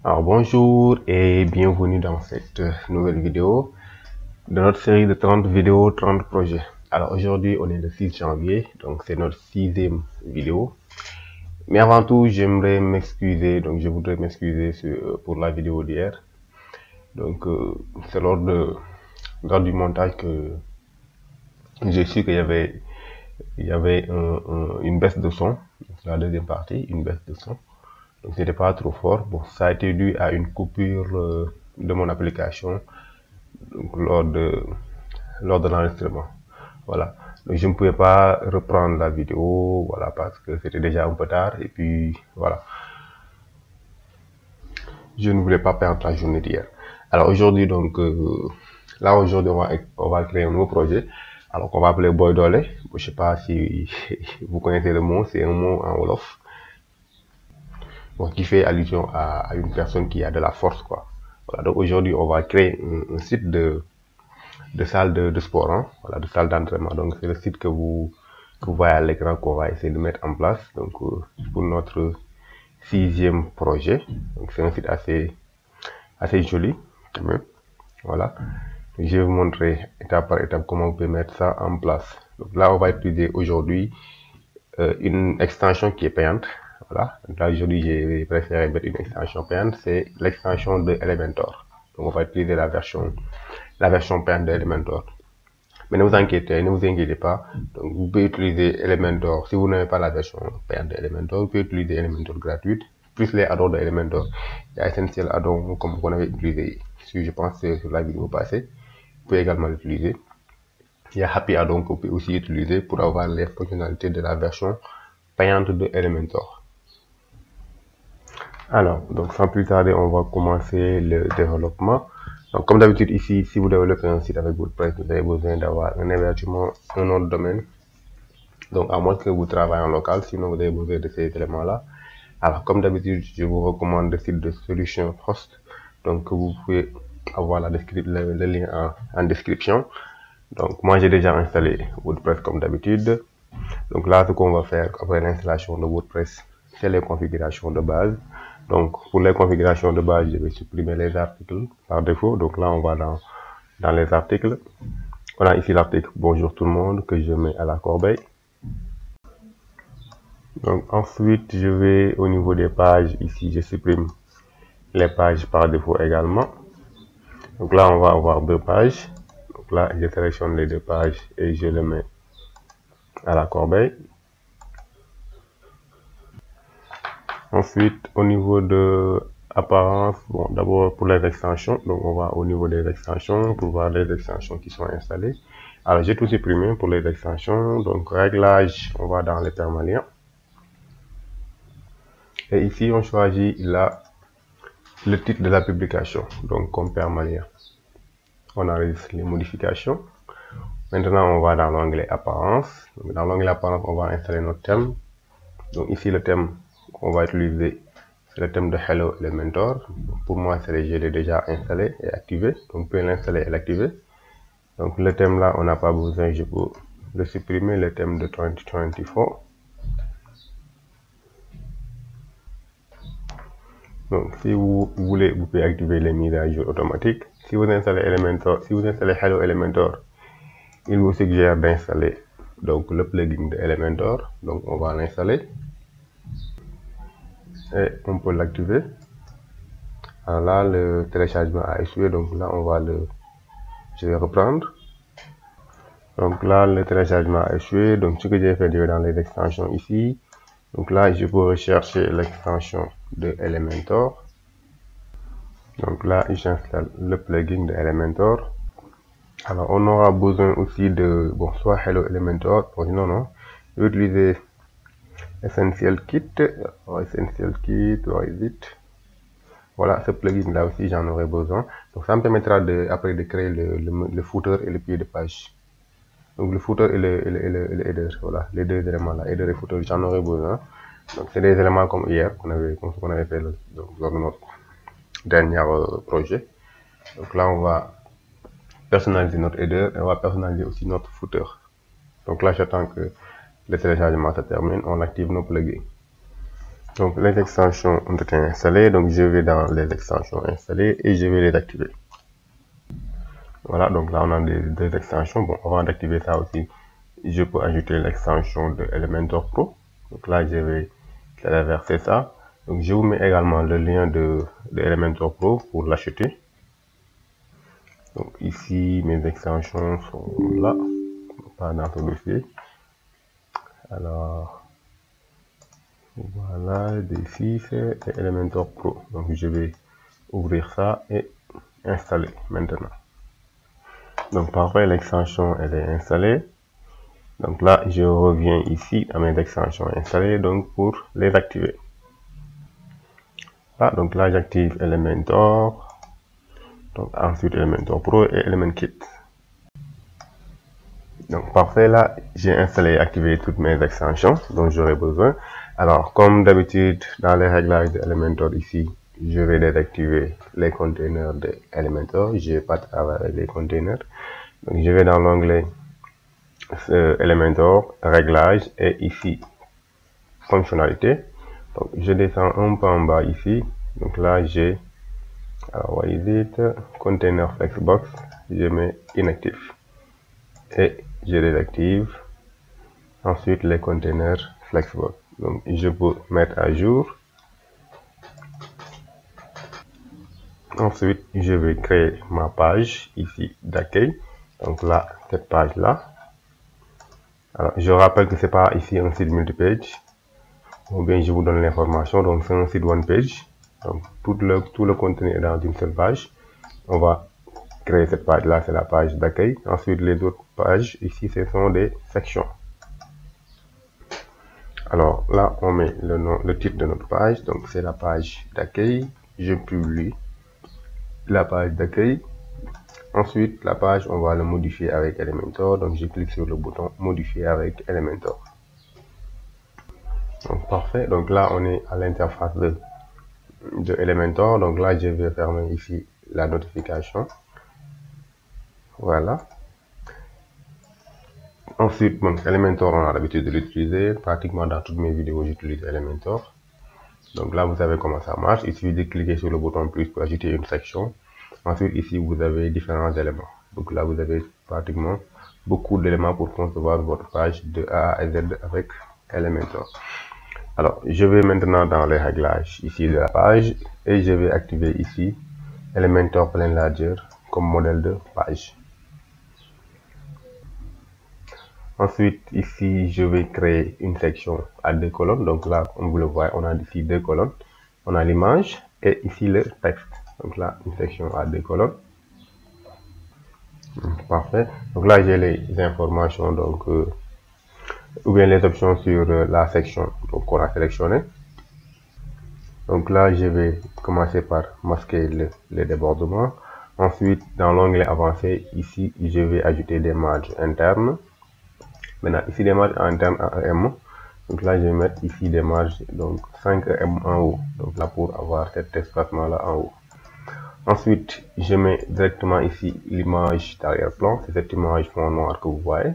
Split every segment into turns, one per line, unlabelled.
Alors bonjour et bienvenue dans cette nouvelle vidéo de notre série de 30 vidéos, 30 projets. Alors aujourd'hui on est le 6 janvier, donc c'est notre 6e vidéo. Mais avant tout j'aimerais m'excuser, donc je voudrais m'excuser pour la vidéo d'hier. Donc c'est lors du montage que j'ai su qu'il y avait une baisse de son, la deuxième partie, une baisse de son. Donc c'était pas trop fort. Bon, ça a été dû à une coupure de mon application donc, lors de l'enregistrement. Voilà. Donc je ne pouvais pas reprendre la vidéo, voilà, parce que c'était déjà un peu tard et puis voilà. Je ne voulais pas perdre la journée d'hier. Alors aujourd'hui donc là aujourd'hui on va créer un nouveau projet. Alors qu'on va appeler Boy Dolé. Je sais pas si vous connaissez le mot, c'est un mot en wolof. Bon, qui fait allusion à une personne qui a de la force, quoi. Voilà, donc aujourd'hui, on va créer un site de salle de sport, hein, voilà, de salle d'entraînement. Donc, c'est le site que vous voyez à l'écran qu'on va essayer de mettre en place. Donc, pour notre 6e projet. Donc, c'est un site assez joli, quand même. Voilà. Je vais vous montrer étape par étape comment vous pouvez mettre ça en place. Donc là, on va utiliser aujourd'hui une extension qui est payante. Voilà. Donc là, aujourd'hui, j'ai préféré mettre une extension payante. C'est l'extension de Elementor. Donc, on va utiliser la version payante de Elementor. Mais ne vous inquiétez pas. Donc, vous pouvez utiliser Elementor. Si vous n'avez pas la version payante de Elementor, vous pouvez utiliser Elementor gratuite, plus les add-ons de Elementor. Il y a Essential add-on comme vous avez utilisé, si je pense sur la vidéo passée. Vous pouvez également l'utiliser. Il y a Happy add-on que vous pouvez aussi utiliser pour avoir les fonctionnalités de la version payante de Elementor. Alors, donc sans plus tarder, on va commencer le développement. Donc, comme d'habitude ici, si vous développez un site avec WordPress, vous avez besoin d'avoir un hébergement, un nom de domaine. Donc, à moins que vous travaillez en local, sinon vous avez besoin de ces éléments-là. Alors, comme d'habitude, je vous recommande le site de Solution Host. Donc, vous pouvez avoir le lien en description. Donc, moi, j'ai déjà installé WordPress comme d'habitude. Donc là, ce qu'on va faire après l'installation de WordPress, c'est les configurations de base. Donc, pour les configurations de base, je vais supprimer les articles par défaut. Donc là, on va dans les articles. On a ici l'article « Bonjour tout le monde » que je mets à la corbeille. Donc ensuite, je vais au niveau des pages. Ici, je supprime les pages par défaut également. Donc là, on va avoir 2 pages. Donc là, je sélectionne les 2 pages et je les mets à la corbeille. Ensuite, au niveau de apparence, bon, d'abord pour les extensions, donc on va au niveau des extensions pour voir les extensions qui sont installées. Alors, j'ai tout supprimé pour les extensions. Donc, réglage, on va dans les permaliens. Et ici, on choisit là le titre de la publication, donc comme permalien. On enregistre les modifications. Maintenant, on va dans l'onglet apparence. Donc, dans l'onglet apparence, on va installer notre thème. Donc, ici, le thème qu'on va utiliser, c'est le thème de Hello Elementor. Pour moi, je l'ai déjà installé et activé. Donc, vous pouvez l'installer et l'activer. Donc, le thème là, on n'a pas besoin, je peux le supprimer, le thème de 2024. Donc, si vous voulez, vous pouvez activer les mises à jour automatiques. Si vous installez Elementor, si vous installez Hello Elementor, il vous suggère d'installer donc le plugin de Elementor. Donc, on va l'installer et on peut l'activer. Alors là, le téléchargement a échoué, donc là, je vais reprendre. Donc là, le téléchargement a échoué. Donc, ce que j'ai fait, je vais dans les extensions ici. Donc là, je peux rechercher l'extension de Elementor. Donc là, j'installe le plugin de Elementor. Alors, on aura besoin aussi de, bon, soit Hello Elementor, bon, non, je vais utiliser Essential Kit, where is it? Voilà, ce plugin là aussi, j'en aurai besoin. Donc, ça me permettra après de créer le footer et le pied de page. Donc, le footer et le header, voilà, les 2 éléments là, header et footer, j'en aurai besoin. Donc, c'est des éléments comme hier, comme ce qu'on avait fait lors de notre dernier projet. Donc là, on va personnaliser notre header et on va personnaliser aussi notre footer. Donc là, j'attends que le téléchargement se termine, on active nos plugins. Donc les extensions ont été installées, donc je vais dans les extensions installées et je vais les activer. Voilà, donc là on a deux extensions. Bon, avant d'activer ça aussi, je peux ajouter l'extension de Elementor Pro. Donc là je vais téléverser ça. Donc je vous mets également le lien de Elementor Pro pour l'acheter. Donc ici mes extensions sont là, pas dans ce dossier. Alors voilà, ici c'est Elementor Pro. Donc je vais ouvrir ça et installer maintenant. Donc parfait, l'extension elle est installée. Donc là je reviens ici à mes extensions installées donc pour les activer. Là, donc là j'active Elementor, donc ensuite Elementor Pro et Element Kit. Donc parfait, là j'ai installé et activé toutes mes extensions dont j'aurai besoin. Alors comme d'habitude dans les réglages de Elementor ici, je vais désactiver les containers de Elementor. Je n'ai pas de travail avec les containers. Donc je vais dans l'onglet Elementor, réglages et ici fonctionnalité. Donc je descends un peu en bas ici. Donc là j'ai, alors what is it, container flexbox, je mets inactif et je désactive. Ensuite les containers flexbox. Donc je peux mettre à jour. Ensuite je vais créer ma page ici d'accueil. Donc là, cette page là. Alors je rappelle que c'est pas ici un site multipage. Ou bien je vous donne l'information. Donc c'est un site one page. Donc tout le contenu est dans une seule page. On va créer cette page là, c'est la page d'accueil. Ensuite les autres pages ici ce sont des sections. Alors là on met le nom, le titre de notre page. Donc c'est la page d'accueil. Je publie la page d'accueil. Ensuite la page on va le modifier avec Elementor. Donc je clique sur le bouton modifier avec Elementor. Donc parfait, donc là on est à l'interface de Elementor. Donc là je vais fermer ici la notification. Voilà. Ensuite, bon, Elementor on a l'habitude de l'utiliser. Pratiquement dans toutes mes vidéos j'utilise Elementor. Donc là vous savez comment ça marche. Il suffit de cliquer sur le bouton plus pour ajouter une section. Ensuite ici vous avez différents éléments. Donc là vous avez pratiquement beaucoup d'éléments pour concevoir votre page de A à Z avec Elementor. Alors, je vais maintenant dans les réglages ici de la page et je vais activer ici Elementor Plain Larger comme modèle de page. Ensuite, ici, je vais créer une section à 2 colonnes. Donc là, comme vous le voyez, on a ici 2 colonnes. On a l'image et ici le texte. Donc là, une section à 2 colonnes. Parfait. Donc là, j'ai les informations, donc ou bien les options sur la section qu'on a sélectionnée. Donc là, je vais commencer par masquer les débordements. Ensuite, dans l'onglet avancé, ici, je vais ajouter des marges internes. Maintenant, ici, des marges internes à EM. Donc là, je vais mettre ici des marges, donc 5 EM en haut. Donc là, pour avoir cet espacement-là en haut. Ensuite, je mets directement ici l'image d'arrière-plan. C'est cette image fond noir que vous voyez.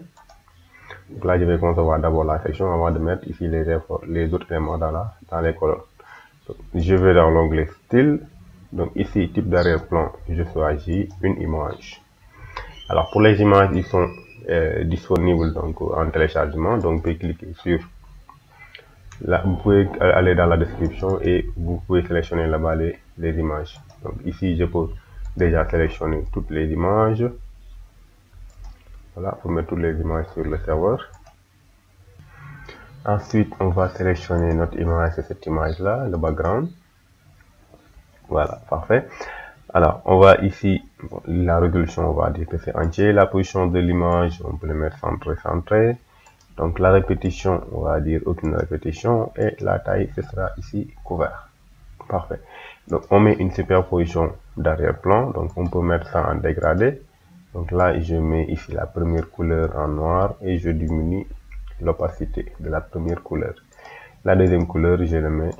Donc là, je vais concevoir d'abord la section avant de mettre ici les autres éléments dans les colonnes. Donc, je vais dans l'onglet style. Donc ici, type d'arrière-plan, je choisis une image. Alors pour les images, ils sont disponibles donc en téléchargement. Donc vous pouvez cliquer sur là, vous pouvez aller dans la description et vous pouvez sélectionner là-bas les images. Donc ici, je peux déjà sélectionner toutes les images. Voilà, pour mettre toutes les images sur le serveur. Ensuite, on va sélectionner notre image, c'est cette image-là, le background. Voilà, parfait. Alors, on va ici, la résolution, on va dire que c'est entier. La position de l'image, on peut le mettre centré. Donc, la répétition, on va dire aucune répétition. Et la taille, ce sera ici couvert. Parfait. Donc, on met une superposition d'arrière-plan. Donc, on peut mettre ça en dégradé. Donc là, je mets ici la première couleur en noir et je diminue l'opacité de la première couleur. La deuxième couleur, je le mets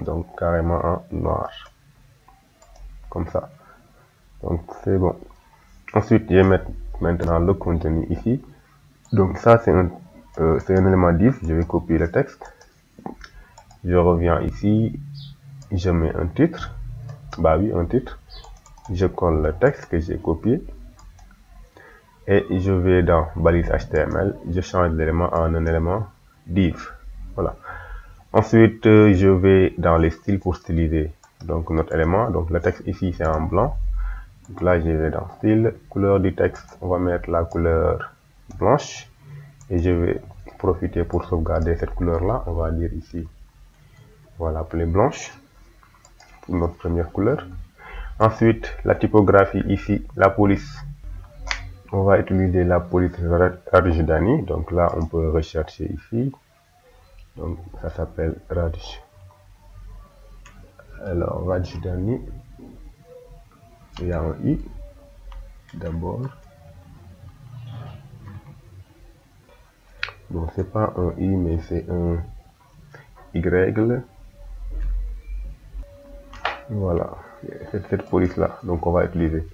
donc carrément en noir. Comme ça. Donc c'est bon. Ensuite, je vais mettre maintenant le contenu ici. Donc ça, c'est un élément div. Je vais copier le texte. Je reviens ici, je mets un titre, bah oui, un titre. Je colle le texte que j'ai copié et je vais dans balise HTML, je change l'élément en un élément div. Voilà. Ensuite, je vais dans les styles pour styliser donc notre élément. Donc le texte ici c'est en blanc. Donc là je vais dans style, couleur du texte, on va mettre la couleur blanche et je vais profiter pour sauvegarder cette couleur là. On va dire ici, voilà, appeler blanche pour notre première couleur. Ensuite, la typographie ici, la police. On va utiliser la police Rajdhani. Donc là, on peut rechercher ici. Donc ça s'appelle Raj. Alors Rajdhani. Il y a un I d'abord. Bon, c'est pas un I, mais c'est un Y. Voilà, c'est cette police là. Donc on va utiliser.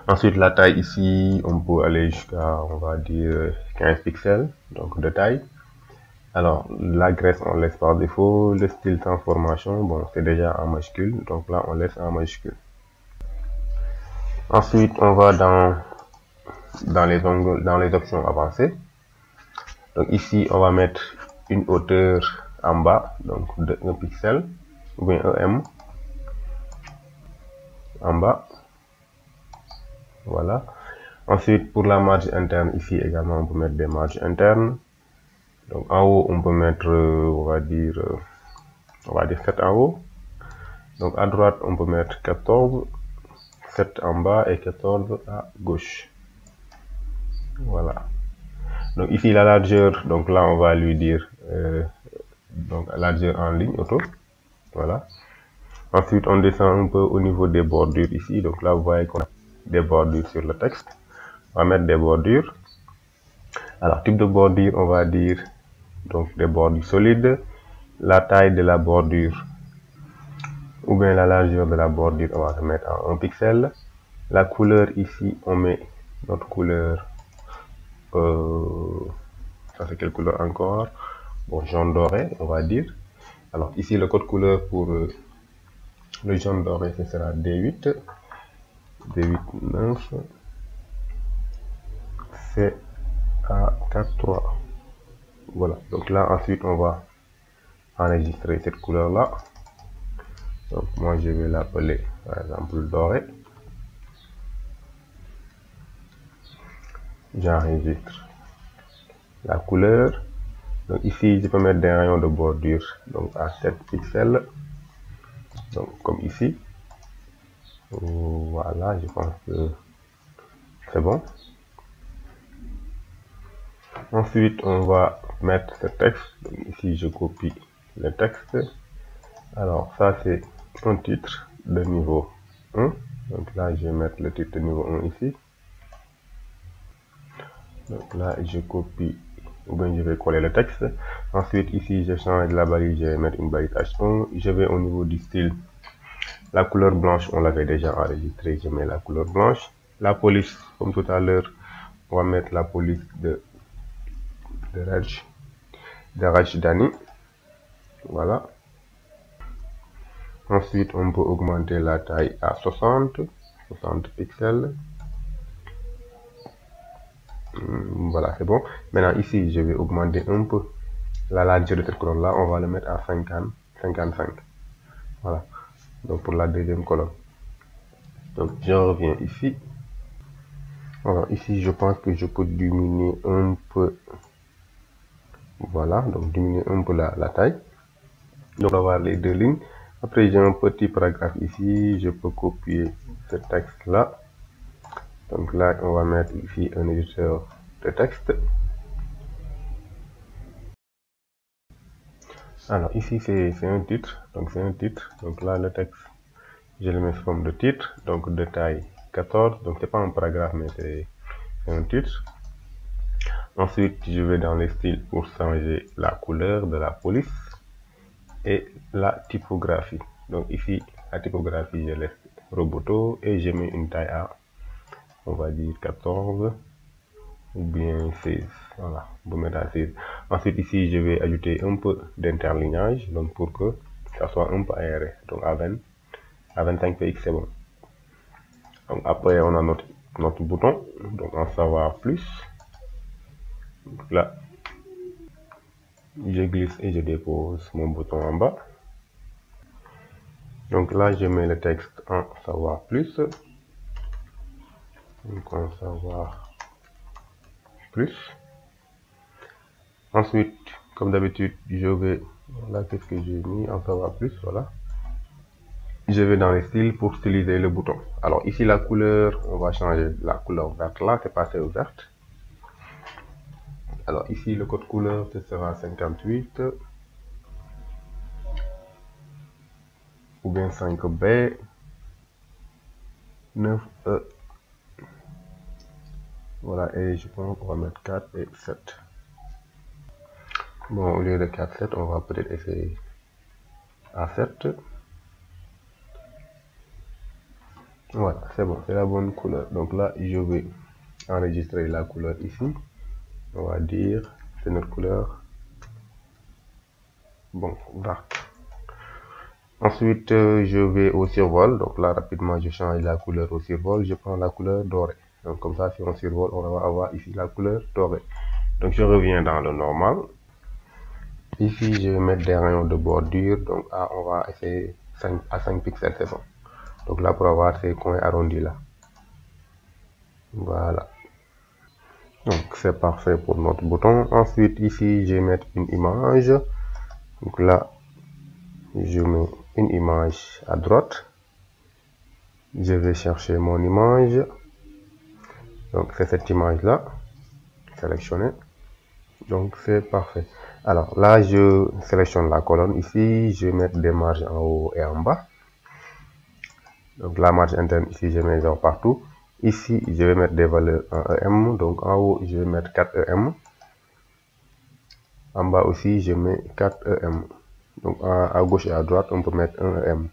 Ensuite, la taille ici, on peut aller jusqu'à, on va dire, 15 pixels, donc de taille. Alors, l'adresse, on laisse par défaut. Le style transformation, bon, c'est déjà en majuscule, donc là, on laisse en majuscule. Ensuite, on va dans les ongles, dans les options avancées. Donc ici, on va mettre une hauteur en bas, donc de 1 pixel, ou bien 1 M en bas. Voilà. Ensuite, pour la marge interne, ici également, on peut mettre des marges internes. Donc en haut, on peut mettre, on va dire 7 en haut. Donc à droite, on peut mettre 14, 7 en bas et 14 à gauche. Voilà. Donc ici la largeur, donc là on va lui dire donc largeur en ligne auto. Voilà. Ensuite on descend un peu au niveau des bordures ici. Donc là vous voyez qu'on a des bordures sur le texte. On va mettre des bordures. Alors type de bordure, on va dire donc des bordures solides. La taille de la bordure ou bien la largeur de la bordure, on va se mettre en 1 pixel. La couleur ici, on met notre couleur. Ça c'est quelle couleur encore? Bon, jaune doré, on va dire. Alors ici le code couleur pour le jaune doré, ce sera D8, D8 9, CA43. Voilà. Donc là ensuite on va enregistrer cette couleur là. Donc moi je vais l'appeler par exemple doré. J'enregistre la couleur. Donc ici je peux mettre des rayons de bordure donc à 7 pixels, donc comme ici. Voilà, je pense que c'est bon. Ensuite on va mettre ce texte. Donc ici je copie le texte. Alors ça c'est un titre de niveau 1. Donc là je vais mettre le titre de niveau 1 ici. Donc là je copie, ou bien je vais coller le texte. Ensuite ici je change la balise, je vais mettre une balise H1. Je vais au niveau du style, la couleur blanche on l'avait déjà enregistré, je mets la couleur blanche. La police, comme tout à l'heure, on va mettre la police de Rajdhani. Voilà. Ensuite on peut augmenter la taille à 60 pixels. Voilà, c'est bon. Maintenant ici je vais augmenter un peu la largeur de cette colonne là, on va le mettre à 55. Voilà, donc pour la deuxième colonne. Donc je reviens ici. Alors ici je pense que je peux diminuer un peu. Voilà, donc diminuer un peu la taille. Donc on va avoir les deux lignes. Après j'ai un petit paragraphe ici, je peux copier ce texte là. Donc là on va mettre ici un éditeur de texte. Alors ici c'est un titre, donc c'est un titre. Donc là le texte, je le mets sous forme de titre, donc de taille 14. Donc c'est pas un paragraphe mais c'est un titre. Ensuite je vais dans les styles pour changer la couleur de la police et la typographie. Donc ici la typographie je laisse Roboto et je mets une taille à, on va dire 14. ou bien 16. Voilà, on peut mettre à 16. Ensuite, ici, je vais ajouter un peu d'interlignage, donc pour que ça soit un peu aéré. Donc à 25 px, c'est bon. Donc après, on a notre bouton, donc en savoir plus. Donc là, je glisse et je dépose mon bouton en bas. Donc là, je mets le texte en savoir plus. Donc en savoir plus. Ensuite, comme d'habitude, je vais, là, qu'est-ce que j'ai mis en savoir plus, voilà. Je vais dans les styles pour styliser le bouton. Alors ici, la couleur, on va changer la couleur verte là, c'est passé au verte. Alors ici, le code couleur, ce sera 58 ou bien 5B, 9E. Voilà, et je pense qu'on va mettre 4 et 7. Bon, au lieu de 4, 7, on va peut-être essayer à 7. Voilà, c'est bon, c'est la bonne couleur. Donc là, je vais enregistrer la couleur ici. On va dire, c'est notre couleur. Bon, vert. Ensuite, je vais au survol. Donc là, rapidement, je change la couleur au survol. Je prends la couleur dorée. Donc comme ça, si on survole, on va avoir ici la couleur dorée. Donc je reviens dans le normal. Ici, je vais mettre des rayons de bordure. Donc on va essayer 5 à 5 pixels, c'est bon. Donc là, pour avoir ces coins arrondis là. Voilà. Donc c'est parfait pour notre bouton. Ensuite, ici, je vais mettre une image. Donc là, je mets une image à droite. Je vais chercher mon image. Donc c'est cette image là. Sélectionner. Donc c'est parfait. Alors là, je sélectionne la colonne. Ici, je vais mettre des marges en haut et en bas. Donc la marge interne, ici, je mets genre partout. Ici, je vais mettre des valeurs en EM. Donc en haut, je vais mettre 4 EM. En bas aussi, je mets 4 EM. Donc à gauche et à droite, on peut mettre 1 EM.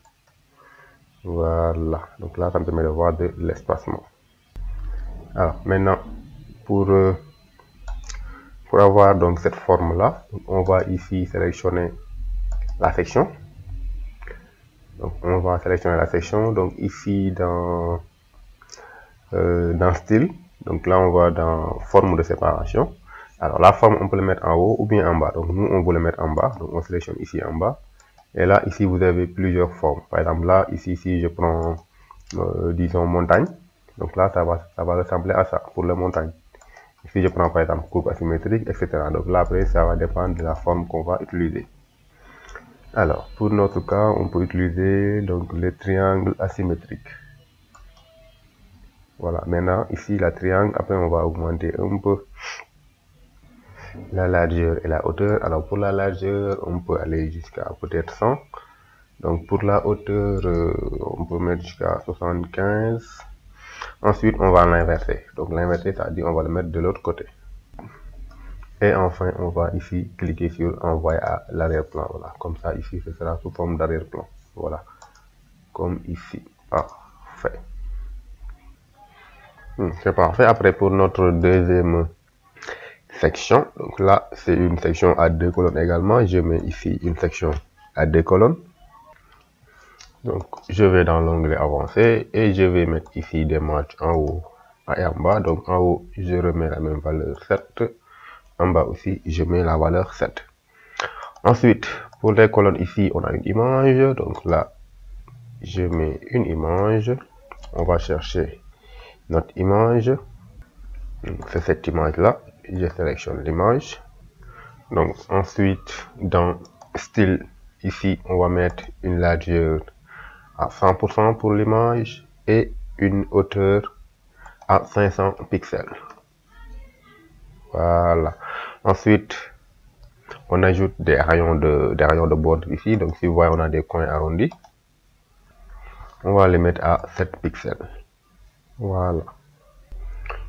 Voilà. Donc là, ça me permet de voir de l'espacement. Alors maintenant, pour avoir donc cette forme là, on va ici sélectionner la section. Donc on va sélectionner la section. Donc ici dans style, donc là on va dans forme de séparation. Alors la forme, on peut le mettre en haut ou bien en bas. Donc nous on veut le mettre en bas, donc on sélectionne ici en bas. Et là ici vous avez plusieurs formes. Par exemple là ici si je prends disons montagne, donc là ça va ressembler à ça pour la montagne. Si je prends par exemple courbe asymétrique, etc. Donc là après ça va dépendre de la forme qu'on va utiliser. Alors pour notre cas, on peut utiliser donc les triangles asymétriques. Voilà, maintenant ici la triangle, après on va augmenter un peu la largeur et la hauteur. Alors pour la largeur, on peut aller jusqu'à peut-être 100. Donc pour la hauteur, on peut mettre jusqu'à 75. Ensuite, on va l'inverser. Donc l'inverser, c'est-à-dire on va le mettre de l'autre côté. Et enfin, on va ici cliquer sur envoyer à l'arrière-plan. Voilà, comme ça ici, ce sera sous forme d'arrière-plan. Voilà, comme ici. Parfait. C'est parfait. Après, pour notre deuxième section, donc là, c'est une section à 2 colonnes également. Je mets ici une section à 2 colonnes. Donc, je vais dans l'onglet avancé et je vais mettre ici des marges en haut et en bas. Donc, en haut, je remets la même valeur 7. En bas aussi, je mets la valeur 7. Ensuite, pour les colonnes ici, on a une image. Donc là, je mets une image. On va chercher notre image. C'est cette image-là. Je sélectionne l'image. Donc ensuite, dans style, ici, on va mettre une largeur à 100% pour l'image et une hauteur à 500 pixels. Voilà. Ensuite, on ajoute des rayons de bord ici. Donc si vous voyez, on a des coins arrondis. On va les mettre à 7 pixels. Voilà.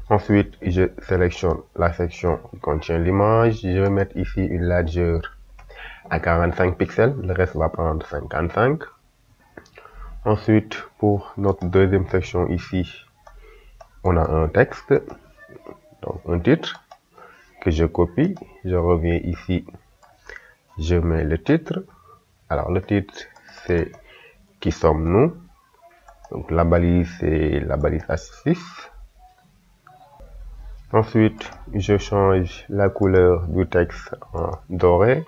Ensuite, je sélectionne la section qui contient l'image. Je vais mettre ici une largeur à 45 pixels. Le reste va prendre 55. Ensuite, pour notre deuxième section ici, on a un texte. Donc un titre que je copie, je reviens ici, je mets le titre. Alors le titre c'est qui sommes-nous, donc la balise c'est la balise H6. Ensuite je change la couleur du texte en doré.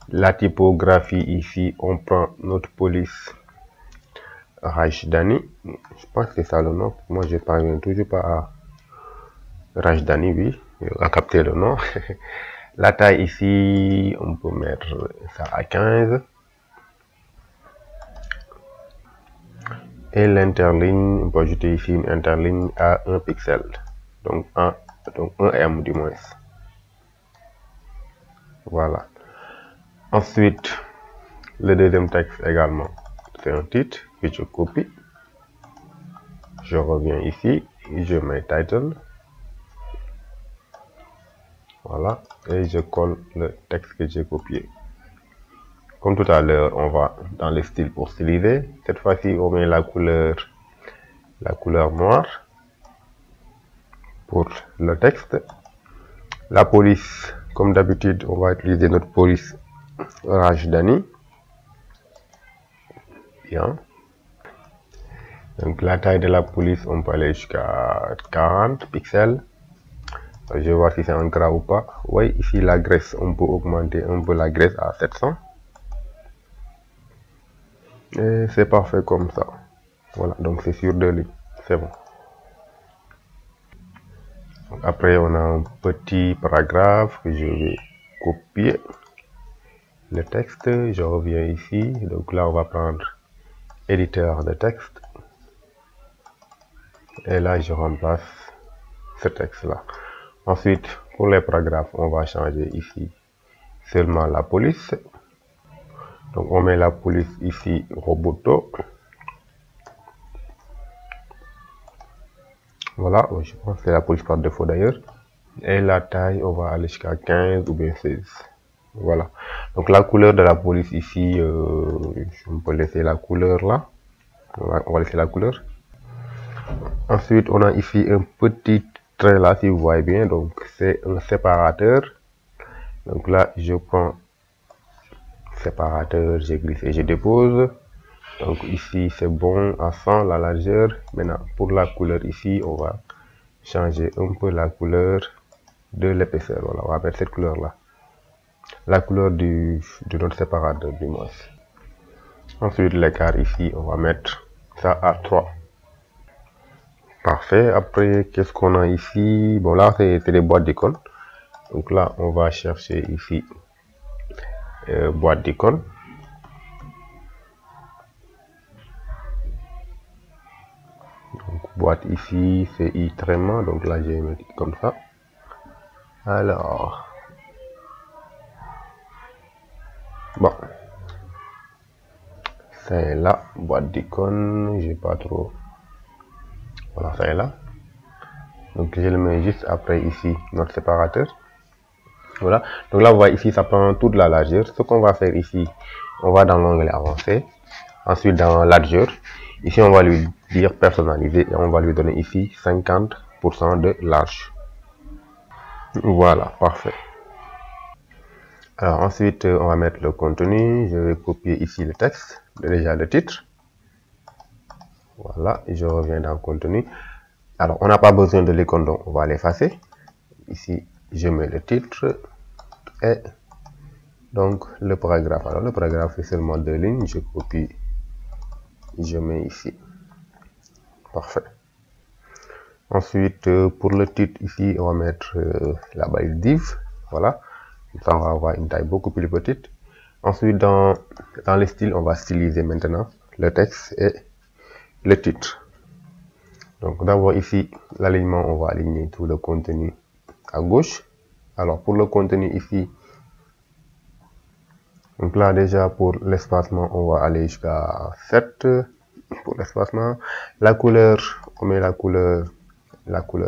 La typographie ici on prend notre police Rajdani, je pense que c'est ça le nom, moi je parviens toujours pas à Rajdani, oui, à capter le nom. La taille ici, on peut mettre ça à 15. Et l'interligne, on peut ajouter ici une interligne à 1 pixel. Donc 1 M du moins. Voilà. Ensuite, le deuxième texte également, c'est un titre que je copie. Je reviens ici, je mets title. Voilà. Et je colle le texte que j'ai copié. Comme tout à l'heure, on va dans le style pour styliser. Cette fois-ci, on met la couleur noire pour le texte. La police, comme d'habitude, on va utiliser notre police Rajdani. Bien. Donc la taille de la police, on peut aller jusqu'à 40 pixels. Je vais voir si c'est en gras ou pas. Oui, ici la graisse, on peut augmenter un peu la graisse à 700. Et c'est parfait comme ça. Voilà, donc c'est sur 2 lignes. C'est bon. Après, on a un petit paragraphe que je vais copier. Le texte, je reviens ici. Donc là, on va prendre éditeur de texte. Et là, je remplace ce texte-là. Ensuite, pour les paragraphes, on va changer ici seulement la police. Donc, on met la police ici, Roboto. Voilà, je pense que c'est la police par défaut d'ailleurs. Et la taille, on va aller jusqu'à 15 ou bien 16. Voilà. Donc, la couleur de la police ici, on peut laisser la couleur là. On va laisser la couleur. Ensuite, on a ici un petit trait là, si vous voyez bien. Donc, c'est un séparateur. Donc là, je prends séparateur, je glisse et je dépose. Donc ici, c'est bon à 100 la largeur. Maintenant, pour la couleur ici, on va changer un peu la couleur de l'épaisseur. Voilà, on va mettre cette couleur là. La couleur de notre séparateur du moins. Ensuite, l'écart ici, on va mettre ça à 3. Parfait. Après, qu'est-ce qu'on a ici? Bon, là, c'est des boîtes d'icônes. Donc là, on va chercher ici boîte d'icônes. Donc, boîte ici, c'est i-traitement. Donc là, je vais mettre comme ça. Alors, bon, c'est là, boîte d'icônes. J'ai pas trop. Voilà, ça est là. Donc je le mets juste après ici notre séparateur. Voilà. Donc là, vous voyez ici, ça prend toute la largeur. Ce qu'on va faire ici, on va dans l'onglet avancé. Ensuite, dans largeur, ici, on va lui dire personnaliser et on va lui donner ici 50% de large. Voilà, parfait. Alors ensuite, on va mettre le contenu. Je vais copier ici le texte, déjà le titre. Voilà, et je reviens dans le contenu. Alors, on n'a pas besoin de l'icône, donc on va l'effacer. Ici, je mets le titre et donc le paragraphe. Alors, le paragraphe est seulement 2 lignes. Je copie, je mets ici. Parfait. Ensuite, pour le titre, ici, on va mettre la balise div. Voilà. Ça, on va avoir une taille beaucoup plus petite. Ensuite, dans les styles, on va styliser maintenant le texte et le titre. Donc d'abord ici, l'alignement, on va aligner tout le contenu à gauche. Alors pour le contenu ici, donc là déjà pour l'espacement, on va aller jusqu'à 7 pour l'espacement. La couleur, on met la couleur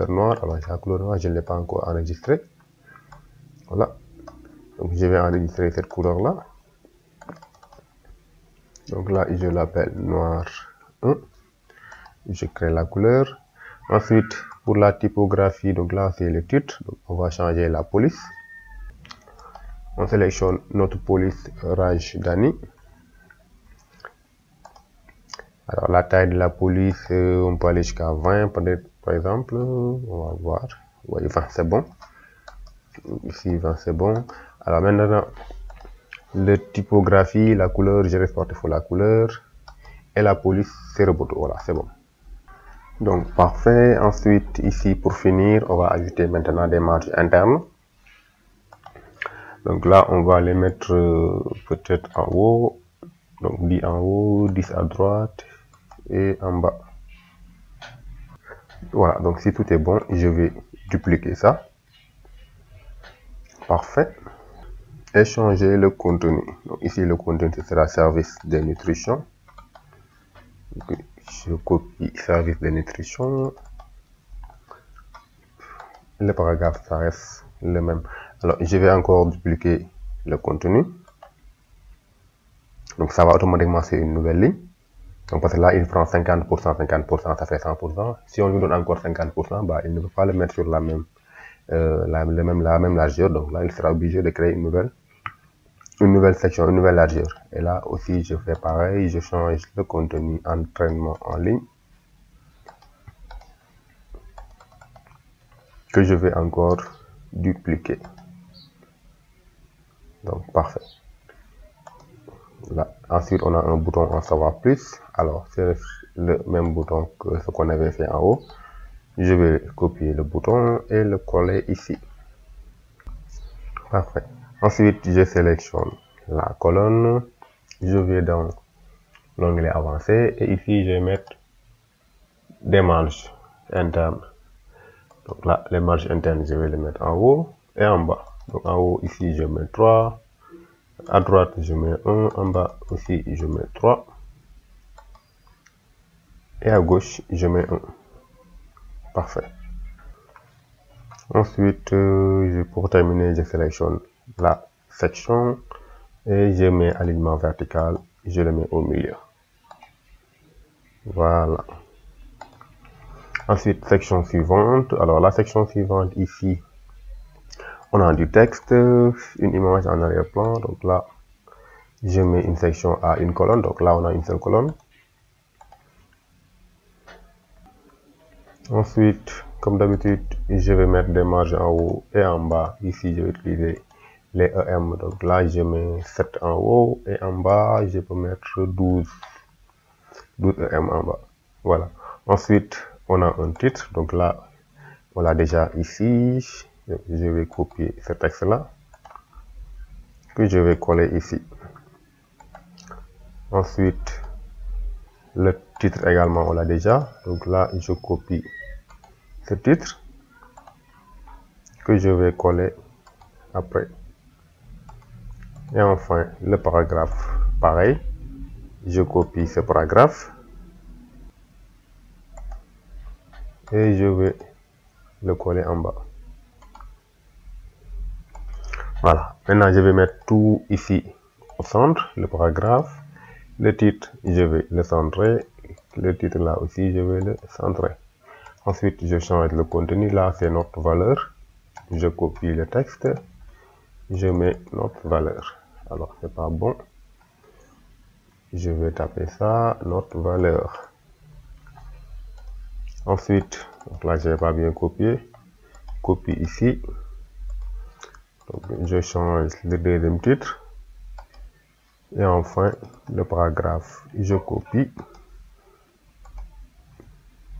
noire. Alors la couleur noire, je ne l'ai pas encore enregistrée. Voilà. Donc je vais enregistrer cette couleur là. Donc là, je l'appelle noir 1. Je crée la couleur. Ensuite, Pour la typographie, donc là c'est le titre, donc on va changer la police. On sélectionne notre police Rajdhani. Alors la taille de la police, on peut aller jusqu'à 20 peut-être, par exemple. On va voir. Oui, 20 c'est bon. Ici 20 c'est bon. Alors maintenant, la typographie, la couleur, je reste pour la couleur. Et la police, c'est reboot. Voilà, c'est bon. Donc parfait. Ensuite, ici pour finir, on va ajouter maintenant des marges internes. Donc là, on va les mettre peut-être en haut. Donc 10 en haut, 10 à droite et en bas. Voilà, donc si tout est bon, je vais dupliquer ça. Parfait. Et changer le contenu. Donc ici, le contenu sera service de nutrition. Donc, je copie service de nutrition. Le paragraphe, ça reste le même. Alors, je vais encore dupliquer le contenu. Donc, ça va automatiquement sur une nouvelle ligne. Donc, parce que là, il prend 50%, 50%, ça fait 100%. Si on lui donne encore 50%, bah, il ne peut pas le mettre sur la même largeur. Donc là, il sera obligé de créer une nouvelle section, une nouvelle largeur. Et là aussi, je fais pareil, je change le contenu entraînement en ligne, que je vais encore dupliquer. Donc, parfait. Là, ensuite, on a un bouton en savoir plus. Alors, c'est le même bouton que ce qu'on avait fait en haut. Je vais copier le bouton et le coller ici. Parfait. Ensuite, je sélectionne la colonne. Je vais dans l'onglet avancé et ici, je vais mettre des marges internes. Donc là, les marges internes, je vais les mettre en haut et en bas. Donc en haut, ici, je mets 3. À droite, je mets 1. En bas aussi, je mets 3. Et à gauche, je mets 1. Parfait. Ensuite, pour terminer, je sélectionne la section et je mets alignement vertical. Je le mets au milieu. Voilà. Ensuite, section suivante. Alors, la section suivante, ici, on a du texte, une image en arrière-plan. Donc là, je mets une section à une colonne. Donc là, on a une seule colonne. Ensuite, comme d'habitude, je vais mettre des marges en haut et en bas. Ici, je vais utiliser les EM. Donc là, je mets 7 en haut et en bas, je peux mettre 12 EM en bas. Voilà. Ensuite, on a un titre. Donc là, on l'a déjà ici. Je vais copier ce texte-là que je vais coller ici. Ensuite, le titre également, on l'a déjà. Donc là, je copie ce titre que je vais coller après. Et enfin, le paragraphe, pareil. Je copie ce paragraphe et je vais le coller en bas. Voilà. Maintenant, je vais mettre tout ici au centre, le paragraphe. Le titre, je vais le centrer. Le titre là aussi, je vais le centrer. Ensuite, je change le contenu. Là, c'est notre valeur. Je copie le texte. Je mets notre valeur. Alors, c'est pas bon. Je vais taper ça, notre valeur. Ensuite, donc là, je n'ai pas bien copié. Copie ici. Donc, je change le deuxième titre. Et enfin, le paragraphe, je copie.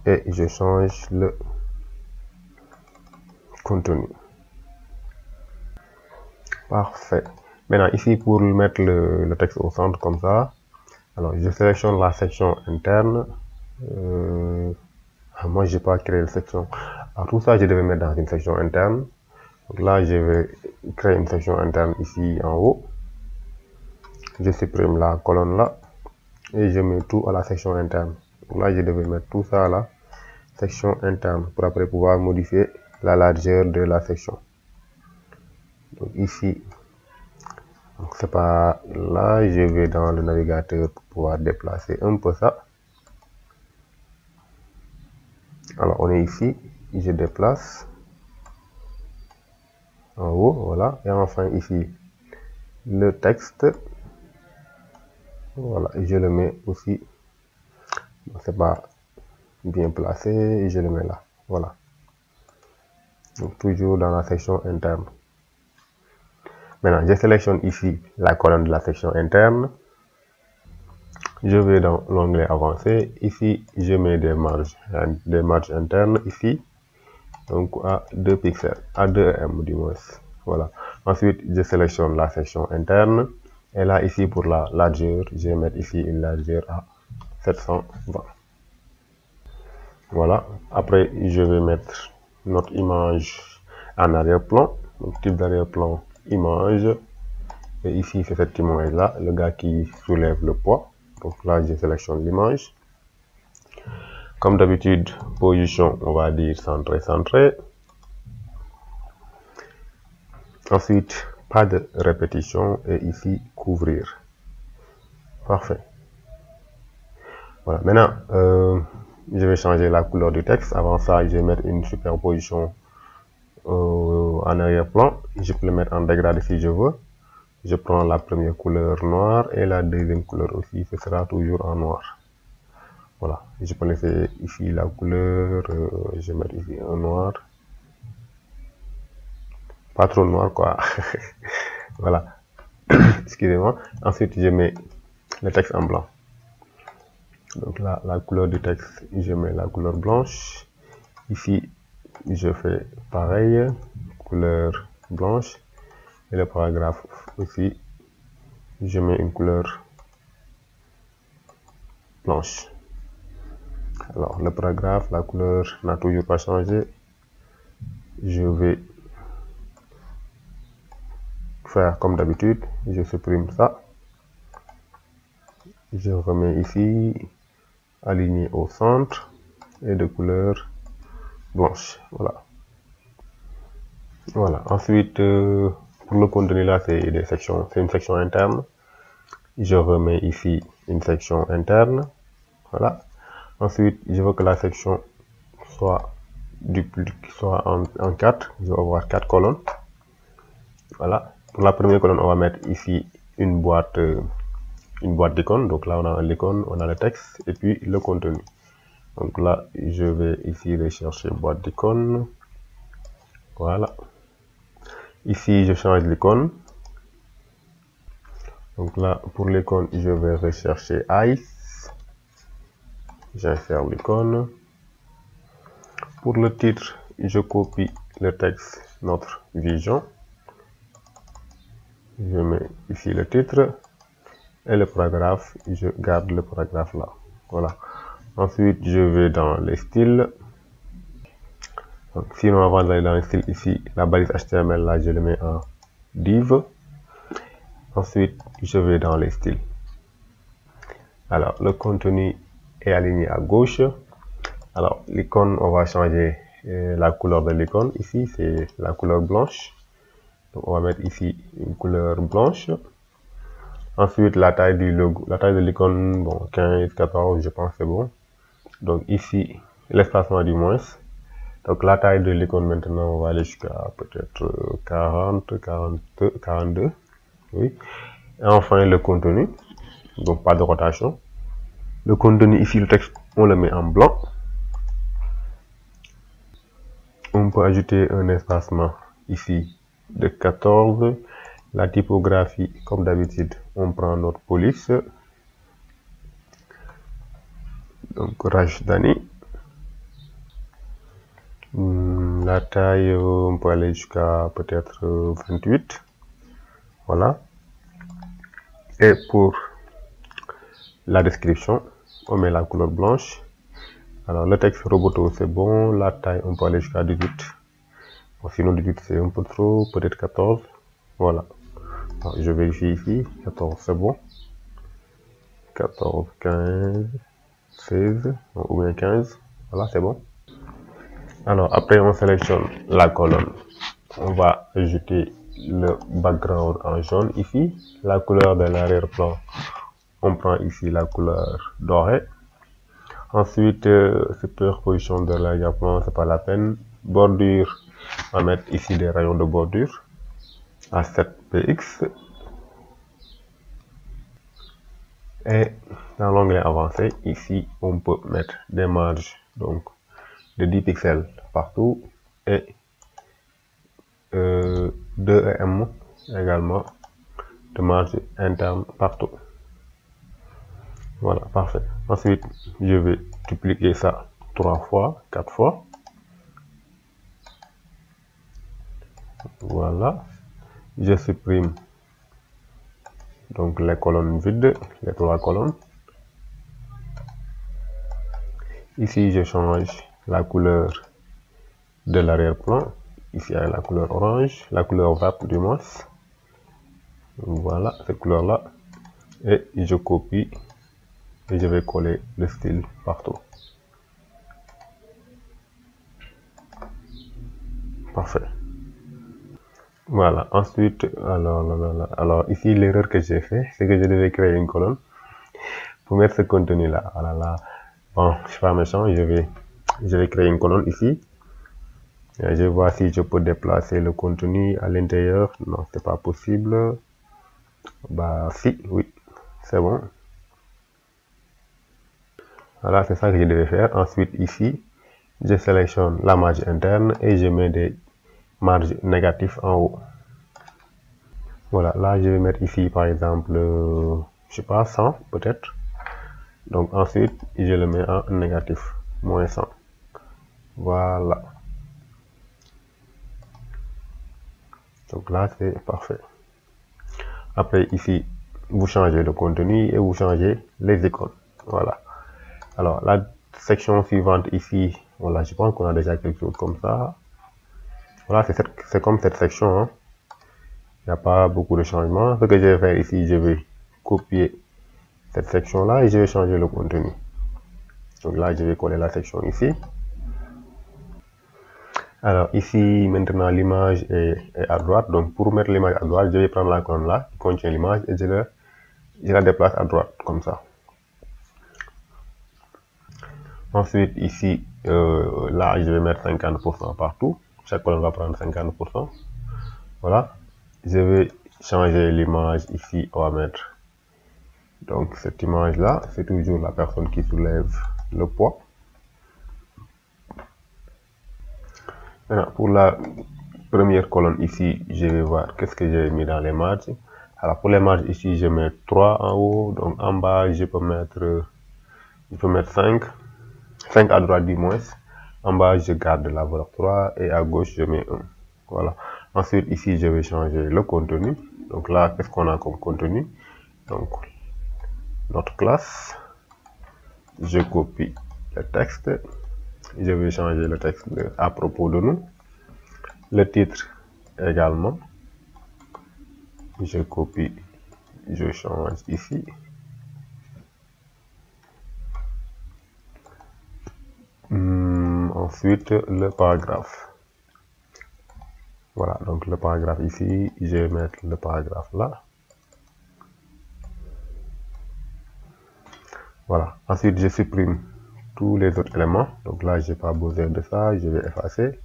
Et je change le contenu. Parfait. Maintenant, ici, pour mettre le texte au centre comme ça, alors je sélectionne la section interne. Moi, j'ai pas créé la section. Alors, tout ça, je devais mettre dans une section interne. Donc là, je vais créer une section interne ici en haut. Je supprime la colonne là et je mets tout à la section interne. Donc là, je devais mettre tout ça à la section interne pour après pouvoir modifier la largeur de la section. Donc ici, c'est pas là, je vais dans le navigateur pour pouvoir déplacer un peu ça. Alors on est ici, je déplace en haut, voilà. Et enfin ici, le texte, voilà, et je le mets aussi, c'est pas bien placé, et je le mets là, voilà. Donc toujours dans la section interne. Maintenant, je sélectionne ici la colonne de la section interne. Je vais dans l'onglet avancé. Ici, je mets des marges internes ici. Donc à 2 pixels, à 2 mm du moins. Voilà. Ensuite, je sélectionne la section interne. Et là, ici, pour la largeur, je vais mettre ici une largeur à 720. Voilà. Après, je vais mettre notre image en arrière-plan. Donc, type d'arrière-plan, image. Et ici, c'est cette image-là, le gars qui soulève le poids. Donc là, je sélectionne l'image. Comme d'habitude, position, on va dire centré, centré. Ensuite, pas de répétition et ici, couvrir. Parfait. Voilà. Maintenant, je vais changer la couleur du texte. Avant ça, je vais mettre une superposition en arrière-plan. Je peux le mettre en dégradé si je veux. Je prends la première couleur noire et la deuxième couleur aussi, ce sera toujours en noir. Voilà, je peux laisser ici la couleur, je vais mettre ici un noir. Pas trop noir quoi. Voilà, excusez-moi. Ensuite, je mets le texte en blanc. Donc là, la couleur du texte, je mets la couleur blanche. Ici, je fais pareil, couleur blanche. Et le paragraphe aussi, je mets une couleur blanche. Alors, le paragraphe, la couleur n'a toujours pas changé. Je vais faire comme d'habitude. Je supprime ça. Je remets ici, aligné au centre et de couleur blanche. Voilà. Voilà. Ensuite, pour le contenu là, c'est des sections. C'est une section interne. Je remets ici une section interne. Voilà. Ensuite, je veux que la section soit en 4. Je vais avoir 4 colonnes. Voilà. Pour la première colonne, on va mettre ici une boîte d'icônes. Donc là, on a l'icône, on a le texte et puis le contenu. Donc là, je vais ici rechercher boîte d'icônes. Voilà. Ici, je change l'icône. Donc là, pour l'icône, je vais rechercher Ice. J'insère l'icône. Pour le titre, je copie le texte, notre vision. Je mets ici le titre. Et le paragraphe, je garde le paragraphe là. Voilà. Ensuite, je vais dans les styles. Donc, sinon, avant d'aller dans les styles, ici, la balise HTML, là, je le mets en div. Ensuite, je vais dans les styles. Alors, le contenu est aligné à gauche. Alors, l'icône, on va changer la couleur de l'icône. Ici, c'est la couleur blanche. Donc, on va mettre ici une couleur blanche. Ensuite, la taille du logo, la taille de l'icône, bon, 15, 14, je pense c'est bon. Donc, ici, l'espacement du moins. Donc, la taille de l'icône, maintenant, on va aller jusqu'à peut-être 40, 42, 42. Oui. Et enfin, le contenu. Donc, pas de rotation. Le contenu, ici, le texte, on le met en blanc. On peut ajouter un espacement ici de 14. La typographie, comme d'habitude, on prend notre police. Donc, Rajdhani. La taille, on peut aller jusqu'à peut-être 28. Voilà. Et pour la description, on met la couleur blanche. Alors, le texte Roboto, c'est bon. La taille, on peut aller jusqu'à 18. Bon, sinon, 18, c'est un peu trop. Peut-être 14. Voilà. Alors, je vérifie ici. 14, c'est bon. 14, 15, 16, ou bien 15. Voilà, c'est bon. Alors, après, on sélectionne la colonne. On va ajouter le background en jaune ici. La couleur de l'arrière-plan, on prend ici la couleur dorée. Ensuite, superposition de l'arrière-plan, c'est pas la peine. Bordure, on va mettre ici des rayons de bordure à 7px. Et dans l'onglet avancé, ici, on peut mettre des marges donc de 10 pixels partout et 2 em également de marge interne partout. Voilà, parfait. Ensuite, je vais dupliquer ça 3 fois, 4 fois. Voilà. Je supprime donc les colonnes vides, les 3 colonnes. Ici, je change la couleur de l'arrière-plan. Ici, avec la couleur orange, la couleur verte du moins. Voilà, cette couleur-là. Et je copie et je vais coller le style partout. Parfait. Voilà, ensuite, alors ici, l'erreur que j'ai fait, c'est que je devais créer une colonne pour mettre ce contenu-là. Voilà, là. Bon, je suis pas méchant, je vais créer une colonne ici. Et je vois si je peux déplacer le contenu à l'intérieur. Non, c'est pas possible. Bah, si, oui, c'est bon. Voilà, c'est ça que je devais faire. Ensuite, ici, je sélectionne la marge interne et je mets des marges négatives en haut. Voilà, là, je vais mettre ici, par exemple, je sais pas, 100 peut-être. Donc, ensuite, je le mets en négatif, moins 100. Voilà. Donc là, c'est parfait. Après, ici, vous changez le contenu et vous changez les icônes. Voilà. Alors, la section suivante ici, voilà, je pense qu'on a déjà quelque chose comme ça. Voilà, c'est comme cette section. Hein. Il n'y a pas beaucoup de changements. Ce que je vais faire ici, je vais copier cette section-là et je vais changer le contenu. Donc là, je vais coller la section ici. Alors ici, maintenant, l'image est à droite. Donc pour mettre l'image à droite, je vais prendre la colonne là qui contient l'image et je la déplace à droite, comme ça. Ensuite, ici, là, je vais mettre 50% partout. Chaque colonne va prendre 50%. Voilà. Je vais changer l'image ici. On va mettre donc cette image là. C'est toujours la personne qui soulève le poids. Maintenant, pour la première colonne ici, je vais voir qu'est-ce que j'ai mis dans les marges. Alors pour les marges ici, je mets 3 en haut. Donc en bas, je peux mettre 5. 5 à droite du moins. En bas, je garde la valeur 3 et à gauche, je mets 1. Voilà. Ensuite, ici, je vais changer le contenu. Donc là, qu'est-ce qu'on a comme contenu? Donc, notre classe. Je copie le texte. Je vais changer le texte à propos de nous. Le titre également. Je copie, je change ici. Ensuite, le paragraphe. Voilà, donc le paragraphe ici, je vais mettre le paragraphe là. Voilà, ensuite je supprime tous les autres éléments. Donc là, je n'ai pas besoin de ça, je vais effacer.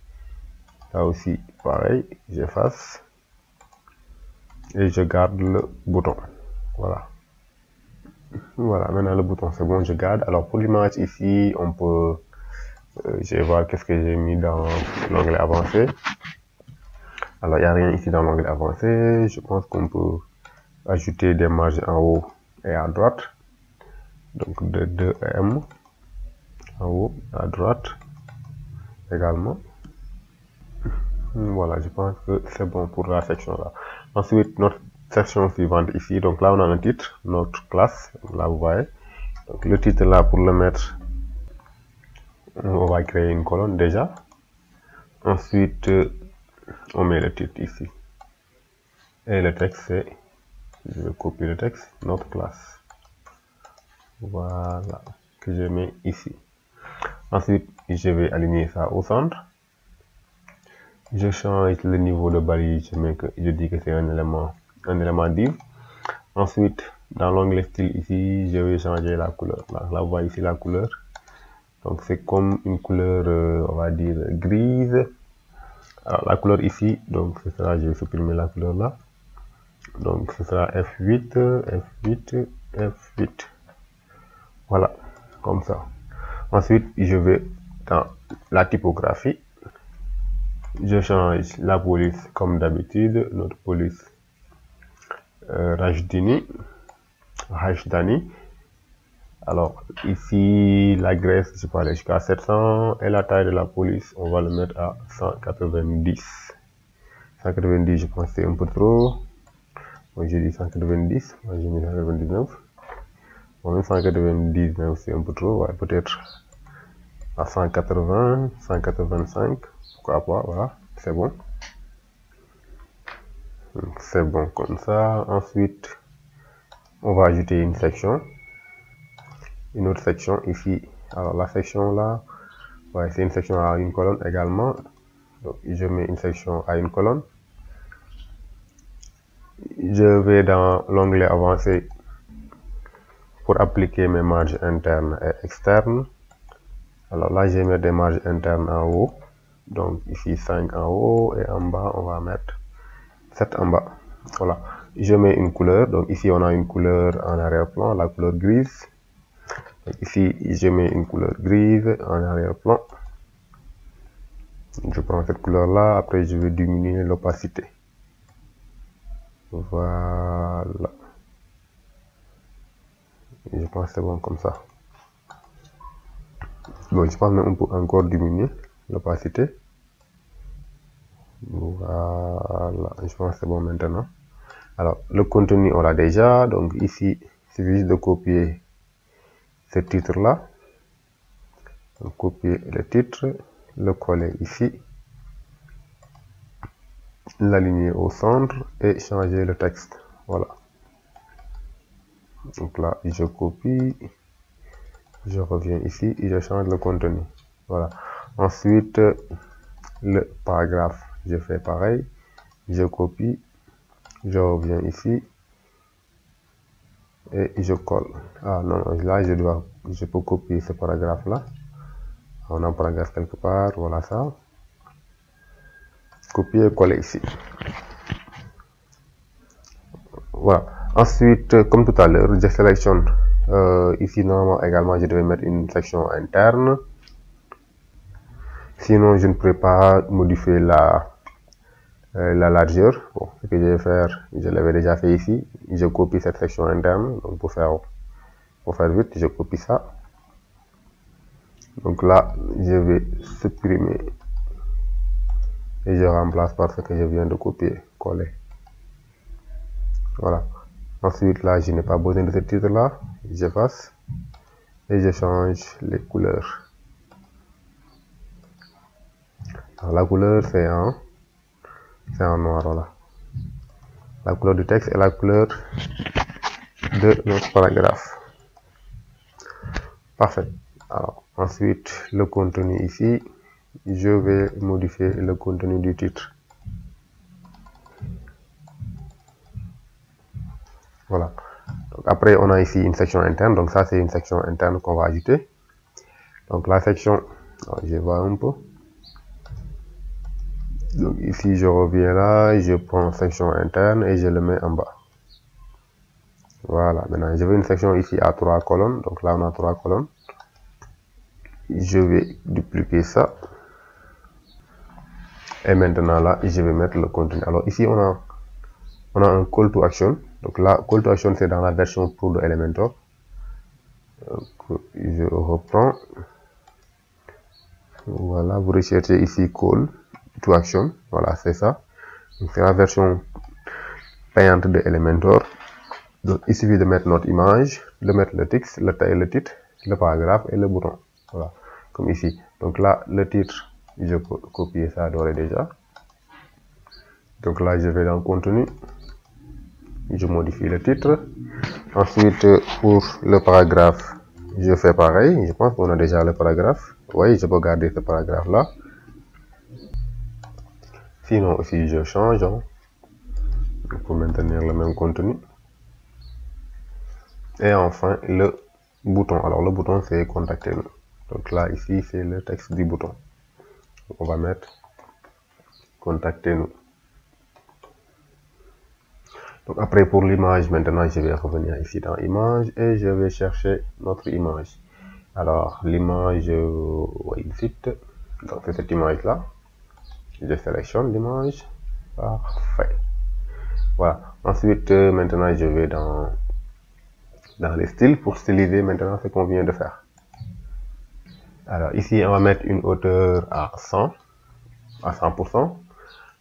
Là aussi, pareil, j'efface. Et je garde le bouton. Voilà. Voilà, maintenant le bouton c'est bon, je garde. Alors pour l'image ici, on peut... je vais voir qu'est-ce que j'ai mis dans l'onglet avancé. Alors, il n'y a rien ici dans l'onglet avancé. Je pense qu'on peut ajouter des marges en haut et à droite. Donc, de 2 em en haut, à droite également. Voilà, je pense que c'est bon pour la section là. Ensuite, notre section suivante ici. Donc là, on a un titre, notre classe. Là, vous voyez. Donc, le titre là, pour le mettre, on va créer une colonne déjà. Ensuite, on met le titre ici. Et le texte, c'est, je vais copier le texte, notre classe. Voilà, que je mets ici. Ensuite, je vais aligner ça au centre. Je change le niveau de balise, je dis que c'est un élément div. Ensuite, dans l'onglet style ici, je vais changer la couleur. Là, vous voyez ici la couleur. Donc c'est comme une couleur, on va dire grise. Alors la couleur ici, donc ce sera, je vais supprimer la couleur là. Donc ce sera F8, F8, F8. Voilà, comme ça. Ensuite, je vais dans la typographie. Je change la police comme d'habitude. Notre police Rajdhani. Alors ici, la graisse, je peux aller jusqu'à 700 et la taille de la police, on va le mettre à 190. 190, je pense que c'est un peu trop. Moi, j'ai dit 190, moi j'ai mis 199. Bon, même 199, c'est un peu trop, ouais, peut-être à 180, 185, pourquoi pas, voilà, c'est bon. C'est bon comme ça. Ensuite, on va ajouter une section. Une autre section ici. Alors la section là, ouais, c'est une section à une colonne également. Donc je mets une section à une colonne. Je vais dans l'onglet avancé pour appliquer mes marges internes et externes. Alors là, je mets des marges internes en haut. Donc ici 5 en haut et en bas, on va mettre 7 en bas. Voilà. Je mets une couleur. Donc ici, on a une couleur en arrière-plan, la couleur grise. Ici, je mets une couleur grise en arrière-plan. Je prends cette couleur-là. Après, je vais diminuer l'opacité. Voilà. Je pense que c'est bon comme ça. Bon, je pense même on peut encore diminuer l'opacité. Voilà. Je pense que c'est bon maintenant. Alors, le contenu, on l'a déjà. Donc ici, c'est juste de copier ce titre-là. Copier le titre, le coller ici, l'aligner au centre et changer le texte. Voilà. Donc là, je copie, je reviens ici et je change le contenu. Voilà. Ensuite, le paragraphe, je fais pareil. Je copie, je reviens ici et je colle. Ah non, là, je peux copier ce paragraphe-là. On a un paragraphe quelque part, voilà ça. Copier et coller ici. Voilà. Ensuite, comme tout à l'heure, je sélectionne ici normalement également je devais mettre une section interne. Sinon, je ne pourrais pas modifier la largeur. Bon, ce que je vais faire, je l'avais déjà fait ici. Je copie cette section interne. Donc pour faire vite, je copie ça. Donc là, je vais supprimer et je remplace par ce que je viens de copier, coller. Voilà. Ensuite, là, je n'ai pas besoin de ce titre-là. J'efface et je change les couleurs. Alors, la couleur, c'est en noir, voilà. La couleur du texte et la couleur de notre paragraphe. Parfait. Alors, ensuite, le contenu ici, je vais modifier le contenu du titre. Voilà. Donc, après, on a ici une section interne. Donc, ça, c'est une section interne qu'on va ajouter. Donc, la section, alors, je vois un peu. Donc, ici, je reviens là, je prends section interne et je le mets en bas. Voilà. Maintenant, je veux une section ici à 3 colonnes. Donc, là, on a 3 colonnes. Je vais dupliquer ça. Et maintenant, là, je vais mettre le contenu. Alors, ici, on a un call to action. Donc là, call to action, c'est dans la version pro de Elementor. Donc, je reprends. Voilà, vous recherchez ici call to action. Voilà, c'est ça. C'est la version payante de Elementor. Donc, il suffit de mettre notre image, de mettre le texte, le titre, le paragraphe et le bouton. Voilà, comme ici. Donc là, le titre, je peux copier ça d'ores et déjà. Donc là, je vais dans contenu. Je modifie le titre. Ensuite, pour le paragraphe, je fais pareil. Je pense qu'on a déjà le paragraphe. Oui, je peux garder ce paragraphe-là. Sinon, aussi, je change pour maintenir le même contenu. Et enfin, le bouton. Alors, le bouton, c'est contacter-nous. Donc là, ici, c'est le texte du bouton. Donc, on va mettre contactez-nous. Donc après, pour l'image, maintenant, je vais revenir ici dans image et je vais chercher notre image. Alors, l'image, exit. Donc, c'est cette image-là. Je sélectionne l'image. Parfait. Voilà. Ensuite, maintenant, je vais dans les styles pour styliser maintenant ce qu'on vient de faire. Alors, ici, on va mettre une hauteur à 100%.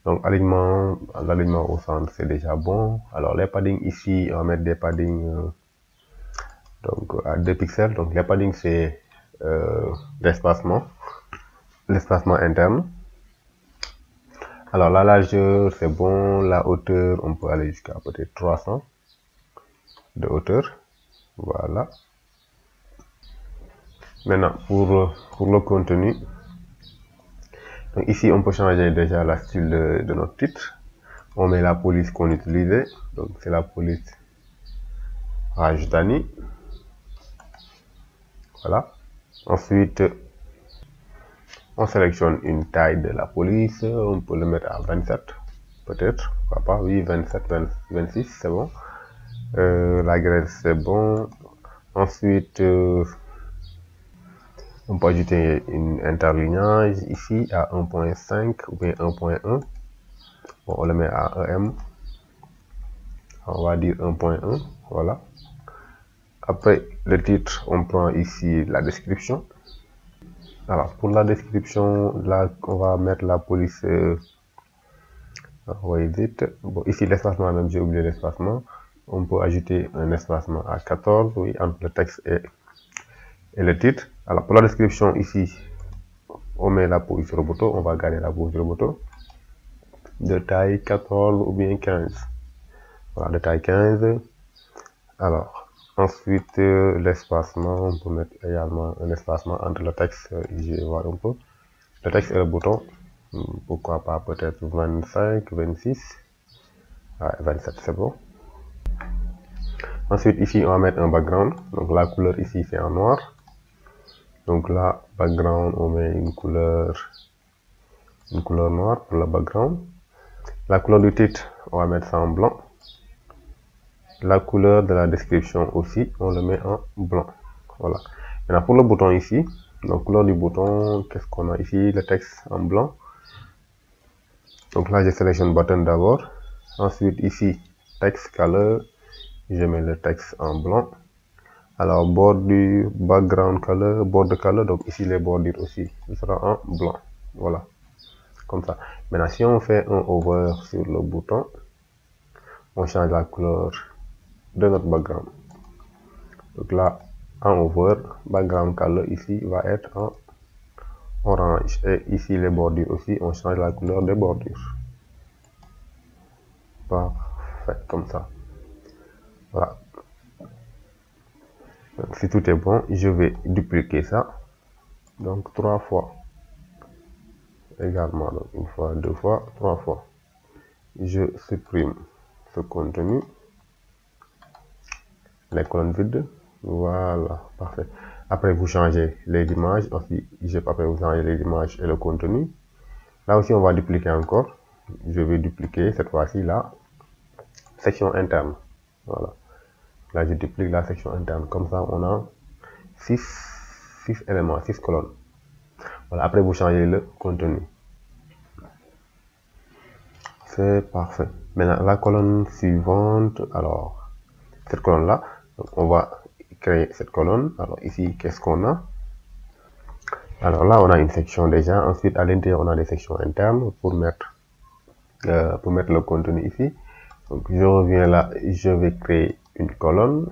Donc, l'alignement au centre, c'est déjà bon. Alors, les paddings ici, on va mettre des paddings donc à 2 pixels. Donc, les paddings, c'est l'espacement interne. Alors, la largeur, c'est bon. La hauteur, on peut aller jusqu'à peut-être 300 de hauteur. Voilà. Maintenant, pour le contenu, donc ici, on peut changer déjà la style de notre titre. On met la police qu'on utilisait. Donc, c'est la police Rajdhani. Voilà. Ensuite, on sélectionne une taille de la police. On peut le mettre à 27, peut-être. Pourquoi pas? Oui, 27, 26, c'est bon. La graisse, c'est bon. Ensuite, on peut ajouter une interlignage ici à 1.5 ou bien 1.1. Bon, on le met à EM. On va dire 1.1. Voilà. Après le titre, on prend ici la description. Alors, pour la description, là, on va mettre la police. Bon, ici, l'espacement, même, j'ai oublié l'espacement. On peut ajouter un espacement à 14, oui, entre le texte et le titre. Alors, pour la description, ici, on met la police roboto. On va garder la police roboto de taille 14 ou bien 15. Voilà, de taille 15. Alors, ensuite, l'espacement, on peut mettre également un espacement entre le texte, je vais voir un peu, le texte et le bouton. Pourquoi pas peut-être 25, 26, ouais, 27, c'est bon. Ensuite, ici, on va mettre un background. Donc, la couleur ici, c'est en noir. Donc là, background, on met une couleur noire pour le background. La couleur du titre, on va mettre ça en blanc. La couleur de la description aussi, on le met en blanc. Voilà. Maintenant, pour le bouton ici, donc couleur du bouton, qu'est-ce qu'on a ici? Le texte en blanc. Donc là, je sélectionne button d'abord. Ensuite, ici, text color, je mets le texte en blanc. Alors, bordure, background color, border color, donc ici, les bordures aussi, ce sera en blanc. Voilà. Comme ça. Maintenant, si on fait un hover sur le bouton, on change la couleur de notre background. Donc là, en over, background color ici va être en orange. Et ici, les bordures aussi, on change la couleur des bordures. Parfait, comme ça. Voilà. Donc, si tout est bon, je vais dupliquer ça. Donc, 3 fois. Également, donc 1 fois, 2 fois, 3 fois. Je supprime ce contenu. Les colonnes vides. Voilà, parfait. Après, vous changez les images. Après, vous changez les images et le contenu. Là aussi, on va dupliquer encore. Je vais dupliquer cette fois-ci la section interne. Voilà. Là, je duplique la section interne. Comme ça, on a 6 éléments, 6 colonnes. Voilà. Après, vous changez le contenu. C'est parfait. Maintenant, la colonne suivante. Alors, cette colonne-là, on va créer cette colonne. Alors, ici, qu'est-ce qu'on a? Alors là, on a une section déjà. Ensuite, à l'intérieur, on a des sections internes pour mettre le contenu ici. Donc, je reviens là, je vais créer une colonne.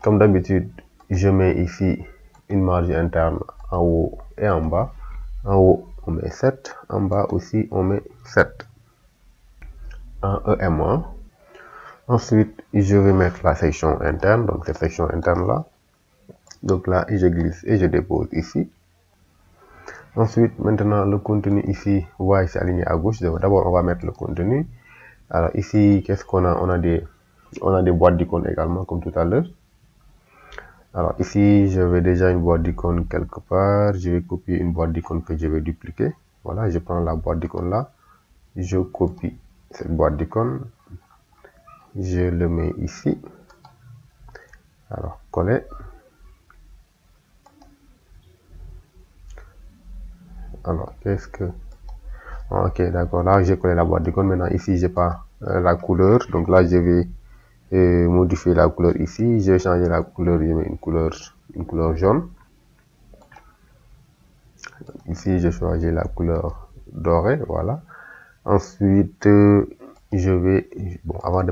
Comme d'habitude, je mets ici une marge interne en haut et en bas. En haut, on met 7. En bas aussi, on met 7. En EM1. Ensuite, je vais mettre la section interne, donc cette section interne là. Donc là, je glisse et je dépose ici. Ensuite, maintenant, le contenu ici, vous voyez, c'est aligné à gauche. D'abord, on va mettre le contenu. Alors ici, qu'est-ce qu'on a? On a des boîtes d'icônes également, comme tout à l'heure. Alors ici, j'avais déjà une boîte d'icônes quelque part. Je vais copier une boîte d'icônes que je vais dupliquer. Voilà, je prends la boîte d'icônes là. Je copie cette boîte d'icônes. Je le mets ici. Alors, coller. Alors, qu'est-ce que... Ok, d'accord. Là, j'ai collé la boîte d'icônes. Maintenant, ici, j'ai pas la couleur. Donc là, je vais modifier la couleur ici. Je vais changer la couleur. Je mets une couleur jaune. Ici, je choisis la couleur dorée. Voilà. Ensuite, je vais... Bon, avant de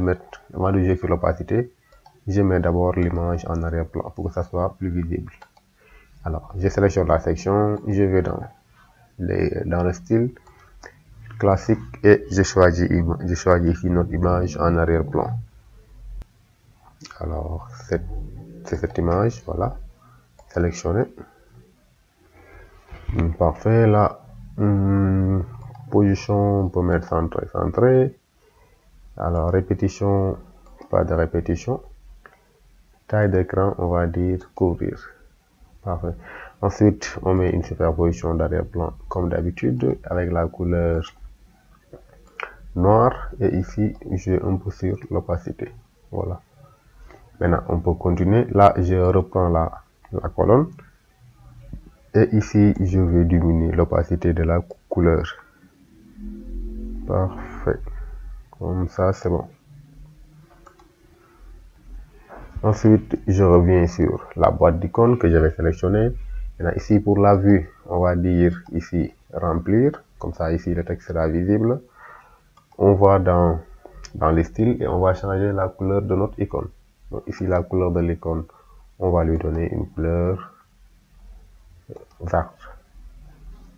jouer sur l'opacité, je mets d'abord l'image en arrière-plan pour que ça soit plus visible. Alors, je sélectionne la section. Je vais dans le style classique et je choisis ici notre image en arrière-plan. Alors c'est cette image, voilà, sélectionnée. Parfait. Là, position, on peut mettre centré. Alors répétition, pas de répétition. Taille d'écran, on va dire couvrir. Parfait. Ensuite, on met une superposition d'arrière-plan comme d'habitude avec la couleur noir et ici j'ai un peu sur l'opacité. Voilà. Maintenant on peut continuer. Là je reprends la colonne et ici je vais diminuer l'opacité de la couleur. Parfait. Comme ça c'est bon. Ensuite je reviens sur la boîte d'icônes que j'avais sélectionnée. Maintenant ici pour la vue on va dire ici remplir. Comme ça ici le texte sera visible. On va dans les styles et on va changer la couleur de notre icône. Donc ici la couleur de l'icône, on va lui donner une couleur verte.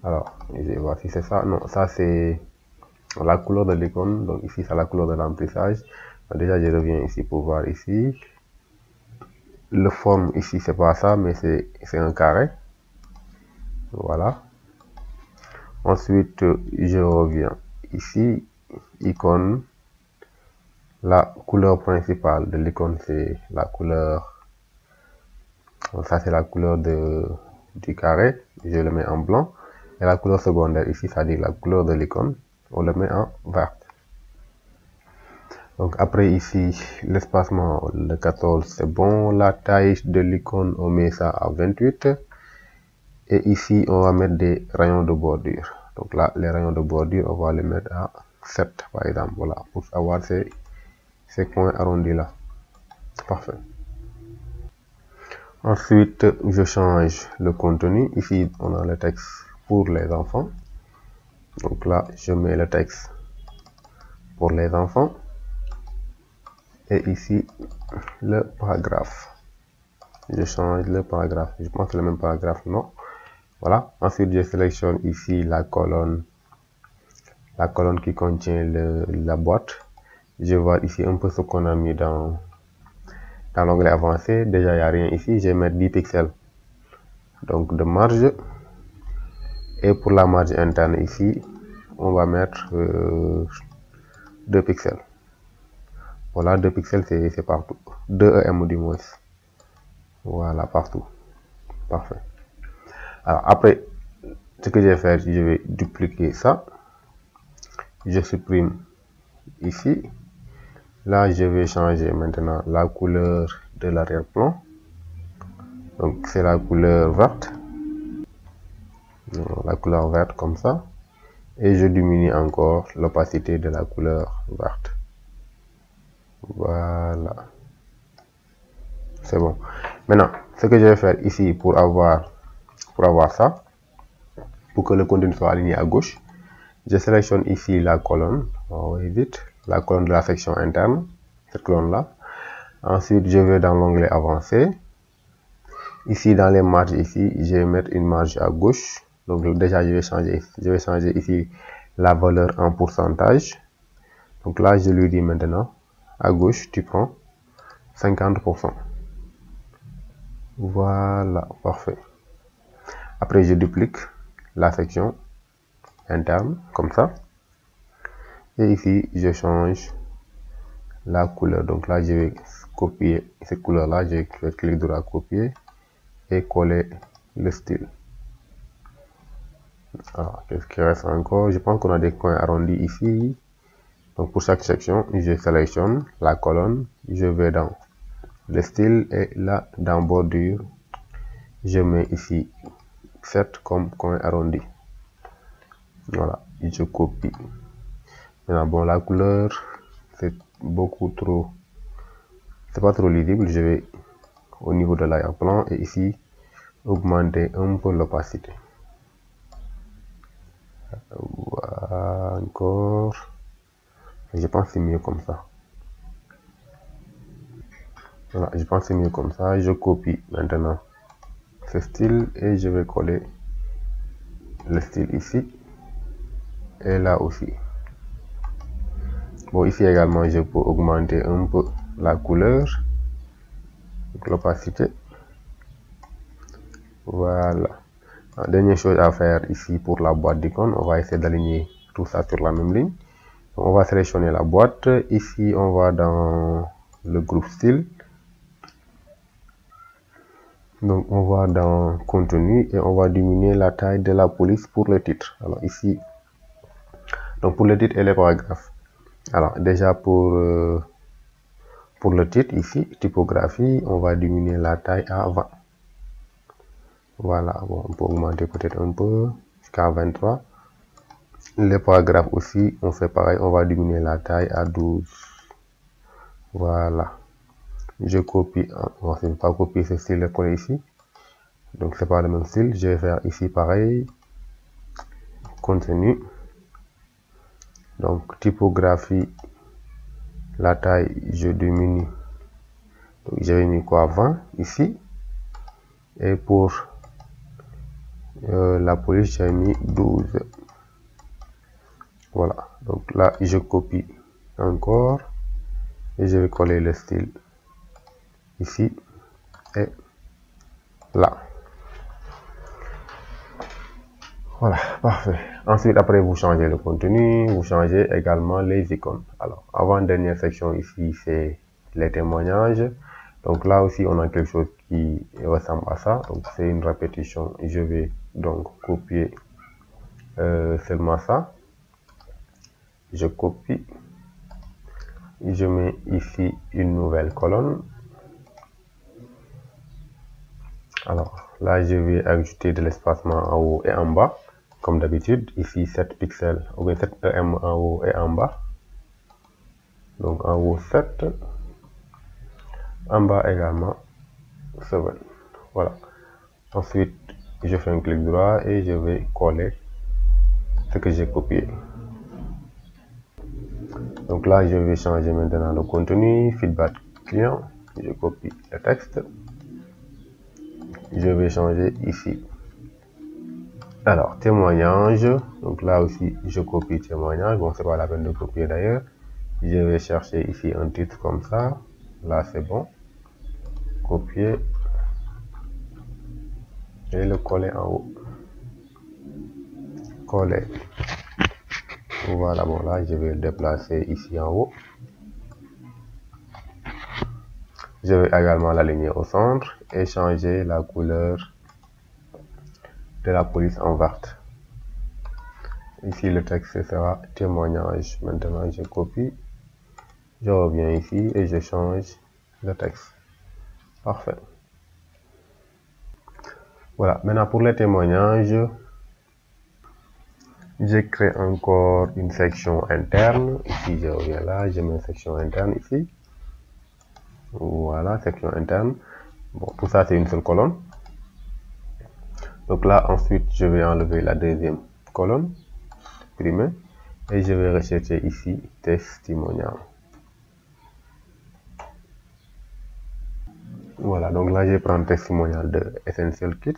Alors, je vais voir si c'est ça. Non, ça c'est la couleur de l'icône. Donc ici c'est la couleur de l'emplissage. Déjà je reviens ici pour voir ici. Le forme ici c'est pas ça, mais c'est un carré. Voilà. Ensuite je reviens ici, icône. La couleur principale de l'icône c'est la couleur, ça c'est la couleur du carré, je le mets en blanc. Et la couleur secondaire ici, c'est-à-dire la couleur de l'icône, on le met en vert. Donc après ici, l'espacement, le 14 c'est bon. La taille de l'icône, on met ça à 28. Et ici, on va mettre des rayons de bordure. Donc là, les rayons de bordure, on va les mettre à 7 par exemple. Voilà, pour avoir ces coins arrondis là. Parfait. Ensuite, je change le contenu. Ici, on a le texte pour les enfants. Donc là, je mets le texte pour les enfants. Et ici, le paragraphe. Je change le paragraphe. Je pense que c'est le même paragraphe, non? Voilà. Ensuite, je sélectionne ici la colonne qui contient la boîte. Je vois ici un peu ce qu'on a mis dans l'onglet avancé. Déjà, il n'y a rien ici. Je vais mettre 10 pixels. Donc, de marge. Et pour la marge interne ici, on va mettre 2 pixels. Voilà, 2 pixels, c'est partout. 2 EM du moins. Voilà, partout. Parfait. Alors, après, ce que je vais faire, je vais dupliquer ça. Je supprime ici. Là, je vais changer maintenant la couleur de l'arrière-plan. Donc, c'est la couleur verte. La couleur verte comme ça. Et je diminue encore l'opacité de la couleur verte. Voilà. C'est bon. Maintenant, ce que je vais faire ici pour avoir ça, pour que le contenu soit aligné à gauche, je sélectionne ici la colonne. On va vite. La colonne de la section interne. Cette colonne-là. Ensuite, je vais dans l'onglet avancé. Ici, dans les marges, ici, je vais mettre une marge à gauche. Donc, déjà, je vais changer ici la valeur en pourcentage. Donc là, je lui dis maintenant, à gauche, tu prends 50%. Voilà, parfait. Après, je duplique la section interne, comme ça. Et ici, je change la couleur. Donc là, je vais copier cette couleur là, je fais clic droit, copier et coller le style. Alors, qu'est-ce qui reste encore? Je pense qu'on a des coins arrondis ici. Donc pour chaque section, je sélectionne la colonne, je vais dans le style et là dans bordure, je mets ici 7 comme coin arrondi. Voilà, je copie. Maintenant, bon, la couleur, c'est beaucoup trop, c'est pas trop lisible. Je vais au niveau de l'arrière-plan et ici augmenter un peu l'opacité. Voilà, encore. Je pense que c'est mieux comme ça. Voilà, je pense que c'est mieux comme ça. Je copie maintenant ce style et je vais coller le style ici et là aussi. Bon, ici également, je peux augmenter un peu la couleur, l'opacité. Voilà. La dernière chose à faire ici pour la boîte d'icônes, on va essayer d'aligner tout ça sur la même ligne. On va sélectionner la boîte. Ici, on va dans le groupe style. Donc, on va dans contenu et on va diminuer la taille de la police pour le titre. Alors, ici, donc pour le titre et les paragraphes. Alors, déjà pour le titre, ici, typographie, on va diminuer la taille à 20. Voilà, bon, on peut augmenter peut-être un peu jusqu'à 23. Les paragraphes aussi, on fait pareil, on va diminuer la taille à 12. Voilà. Je copie, bon, je ne vais pas copier ce style et coller ici. Donc, c'est pas le même style. Je vais faire ici pareil. Contenu. Donc, typographie, la taille, je diminue. Donc, j'avais mis quoi, 20 ici. Et pour la police, j'ai mis 12. Voilà. Donc là, je copie encore. Et je vais coller le style ici et là. Voilà, parfait. Ensuite, après, vous changez le contenu, vous changez également les icônes. Alors, avant-dernière section ici, c'est les témoignages. Donc là aussi, on a quelque chose qui ressemble à ça. Donc, c'est une répétition. Je vais donc copier seulement ça. Je copie. Je mets ici une nouvelle colonne. Alors, là, je vais ajouter de l'espacement en haut et en bas. Comme d'habitude, ici 7 pixels, ou bien 7 em en haut et en bas. Donc en haut 7, en bas également 7. Voilà. Ensuite, je fais un clic droit et je vais coller ce que j'ai copié. Donc là, je vais changer maintenant le contenu, feedback client. Je copie le texte. Je vais changer ici. Alors, témoignage. Donc là aussi, je copie témoignage. Bon, c'est pas la peine de copier d'ailleurs. Je vais chercher ici un titre comme ça. Là, c'est bon. Copier. Et le coller en haut. Coller. Voilà, bon là, je vais le déplacer ici en haut. Je vais également l'aligner au centre et changer la couleur de la police en verte. Ici, le texte sera témoignage. Maintenant, je copie. Je reviens ici et je change le texte. Parfait. Voilà. Maintenant, pour les témoignages, je crée encore une section interne. Ici, je reviens là. Je mets une section interne ici. Voilà, section interne. Bon, tout ça, c'est une seule colonne. Donc là, ensuite, je vais enlever la deuxième colonne, supprimer, et je vais rechercher ici testimonial. Voilà, donc là, je prends testimonial de Essential Kits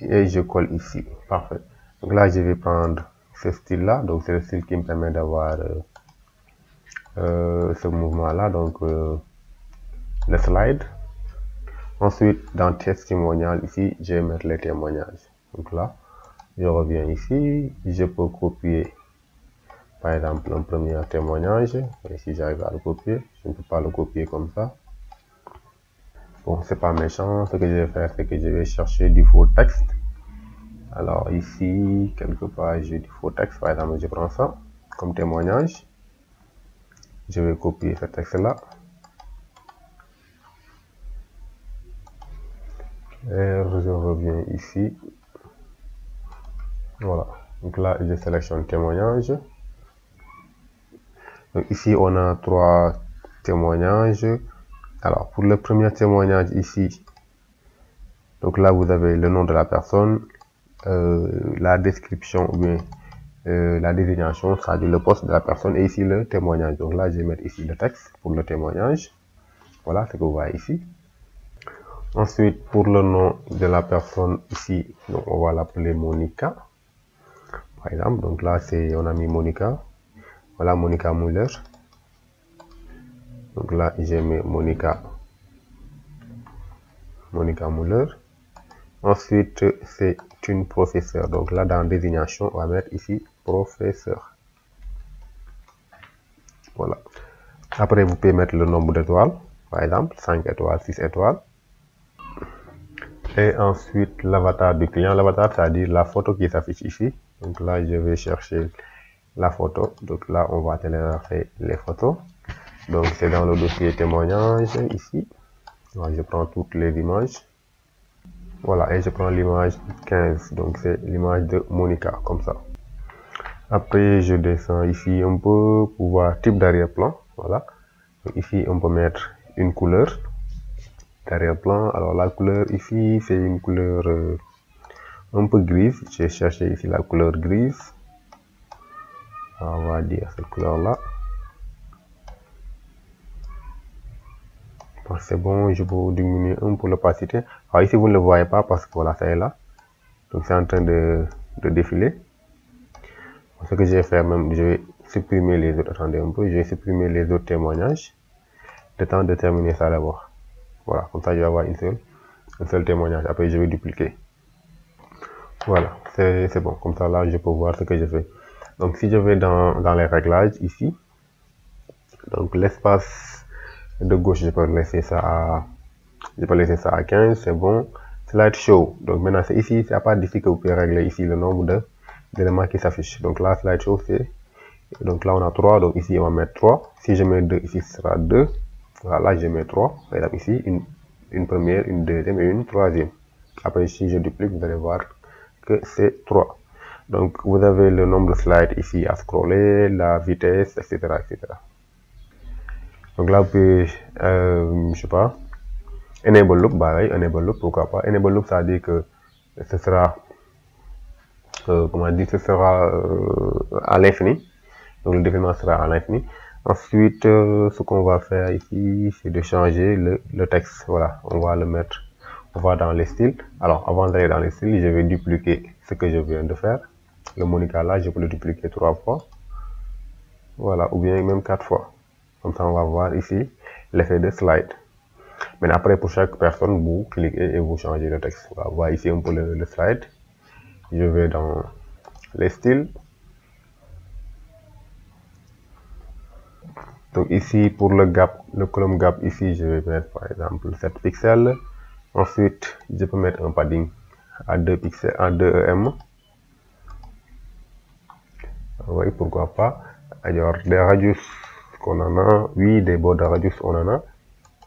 et je colle ici. Parfait. Donc là, je vais prendre ce style-là. Donc, c'est le style qui me permet d'avoir ce mouvement-là. Donc, le slide. Ensuite, dans testimonial, ici, je vais mettre les témoignages. Donc là, je reviens ici. Je peux copier par exemple un premier témoignage. Et si j'arrive à le copier, je ne peux pas le copier comme ça. Bon, c'est pas méchant. Ce que je vais faire, c'est que je vais chercher du faux texte. Alors ici, quelque part, j'ai du faux texte. Par exemple, je prends ça comme témoignage. Je vais copier ce texte-là. Et je reviens ici. Voilà. Donc là, je sélectionne témoignage. Donc ici, on a 3 témoignages. Alors, pour le premier témoignage ici, donc là, vous avez le nom de la personne, la description ou bien la désignation, c'est-à-dire le poste de la personne, et ici le témoignage. Donc là, je vais mettre ici le texte pour le témoignage. Voilà ce que vous voyez ici. Ensuite, pour le nom de la personne ici, donc on va l'appeler Monica, par exemple. Donc là, on a mis Monica. Voilà, Monica Muller. Donc là, j'ai mis Monica Muller. Ensuite, c'est une professeure. Donc là, dans désignation, on va mettre ici professeur. Voilà. Après, vous pouvez mettre le nombre d'étoiles, par exemple, 5 étoiles, 6 étoiles. Et ensuite, l'avatar du client. L'avatar, c'est-à-dire la photo qui s'affiche ici. Donc là, je vais chercher la photo. Donc là, on va télécharger les photos. Donc, c'est dans le dossier témoignage ici. Alors, je prends toutes les images. Voilà, et je prends l'image 15. Donc, c'est l'image de Monica, comme ça. Après, je descends ici un peu pour voir type d'arrière-plan. Voilà. Donc, ici, on peut mettre une couleur d'arrière-plan. Alors, la couleur ici, c'est une couleur un peu grise. J'ai cherché ici la couleur grise. Alors, on va dire cette couleur-là. C'est bon, je peux diminuer un peu l'opacité. Alors ici, vous ne le voyez pas parce que voilà, ça est là. Donc, c'est en train de défiler. Ce que je vais faire même, je vais supprimer les autres. Attendez un peu, je vais supprimer les autres témoignages. Le temps de terminer ça d'abord. Voilà, comme ça, je vais avoir un seul témoignage. Après, je vais dupliquer. Voilà, c'est bon. Comme ça, là, je peux voir ce que je fais. Donc, si je vais dans les réglages ici, donc l'espace de gauche, je peux laisser ça à 15, c'est bon. Slideshow. Donc maintenant, c'est ici, c'est à part d'ici que vous pouvez régler ici le nombre d'éléments qui s'affichent. Donc là, slideshow, donc là, on a 3. Donc ici, on va mettre 3. Si je mets 2, ici, ce sera 2. Voilà, là, je mets 3. Par exemple, ici, une première, une deuxième et une troisième. Après, si je duplique, vous allez voir que c'est 3. Donc, vous avez le nombre de slides ici à scroller, la vitesse, etc., etc. Donc là, vous pouvez, je sais pas, enable loop, pareil, enable loop, pourquoi pas. Enable loop, ça veut dire que ce sera, comment dire, ce sera à l'infini. Donc le défilement sera à l'infini. Ensuite, ce qu'on va faire ici, c'est de changer le texte. Voilà, on va le mettre, on va dans les styles. Alors, avant d'aller dans les styles, je vais dupliquer ce que je viens de faire. Le Monica là, je peux le dupliquer 3 fois. Voilà, ou bien même 4 fois. Comme ça, on va voir ici l'effet de slide. Mais après, pour chaque personne, vous cliquez et vous changez le texte. On va voir ici un peu le slide. Je vais dans les styles. Donc ici, pour le gap, le column gap, ici, je vais mettre par exemple 7 pixels. Ensuite, je peux mettre un padding à 2 pixels, à 2 EM. Oui, pourquoi pas. Alors, des radius qu'on en a, oui, des bords de radius on en a.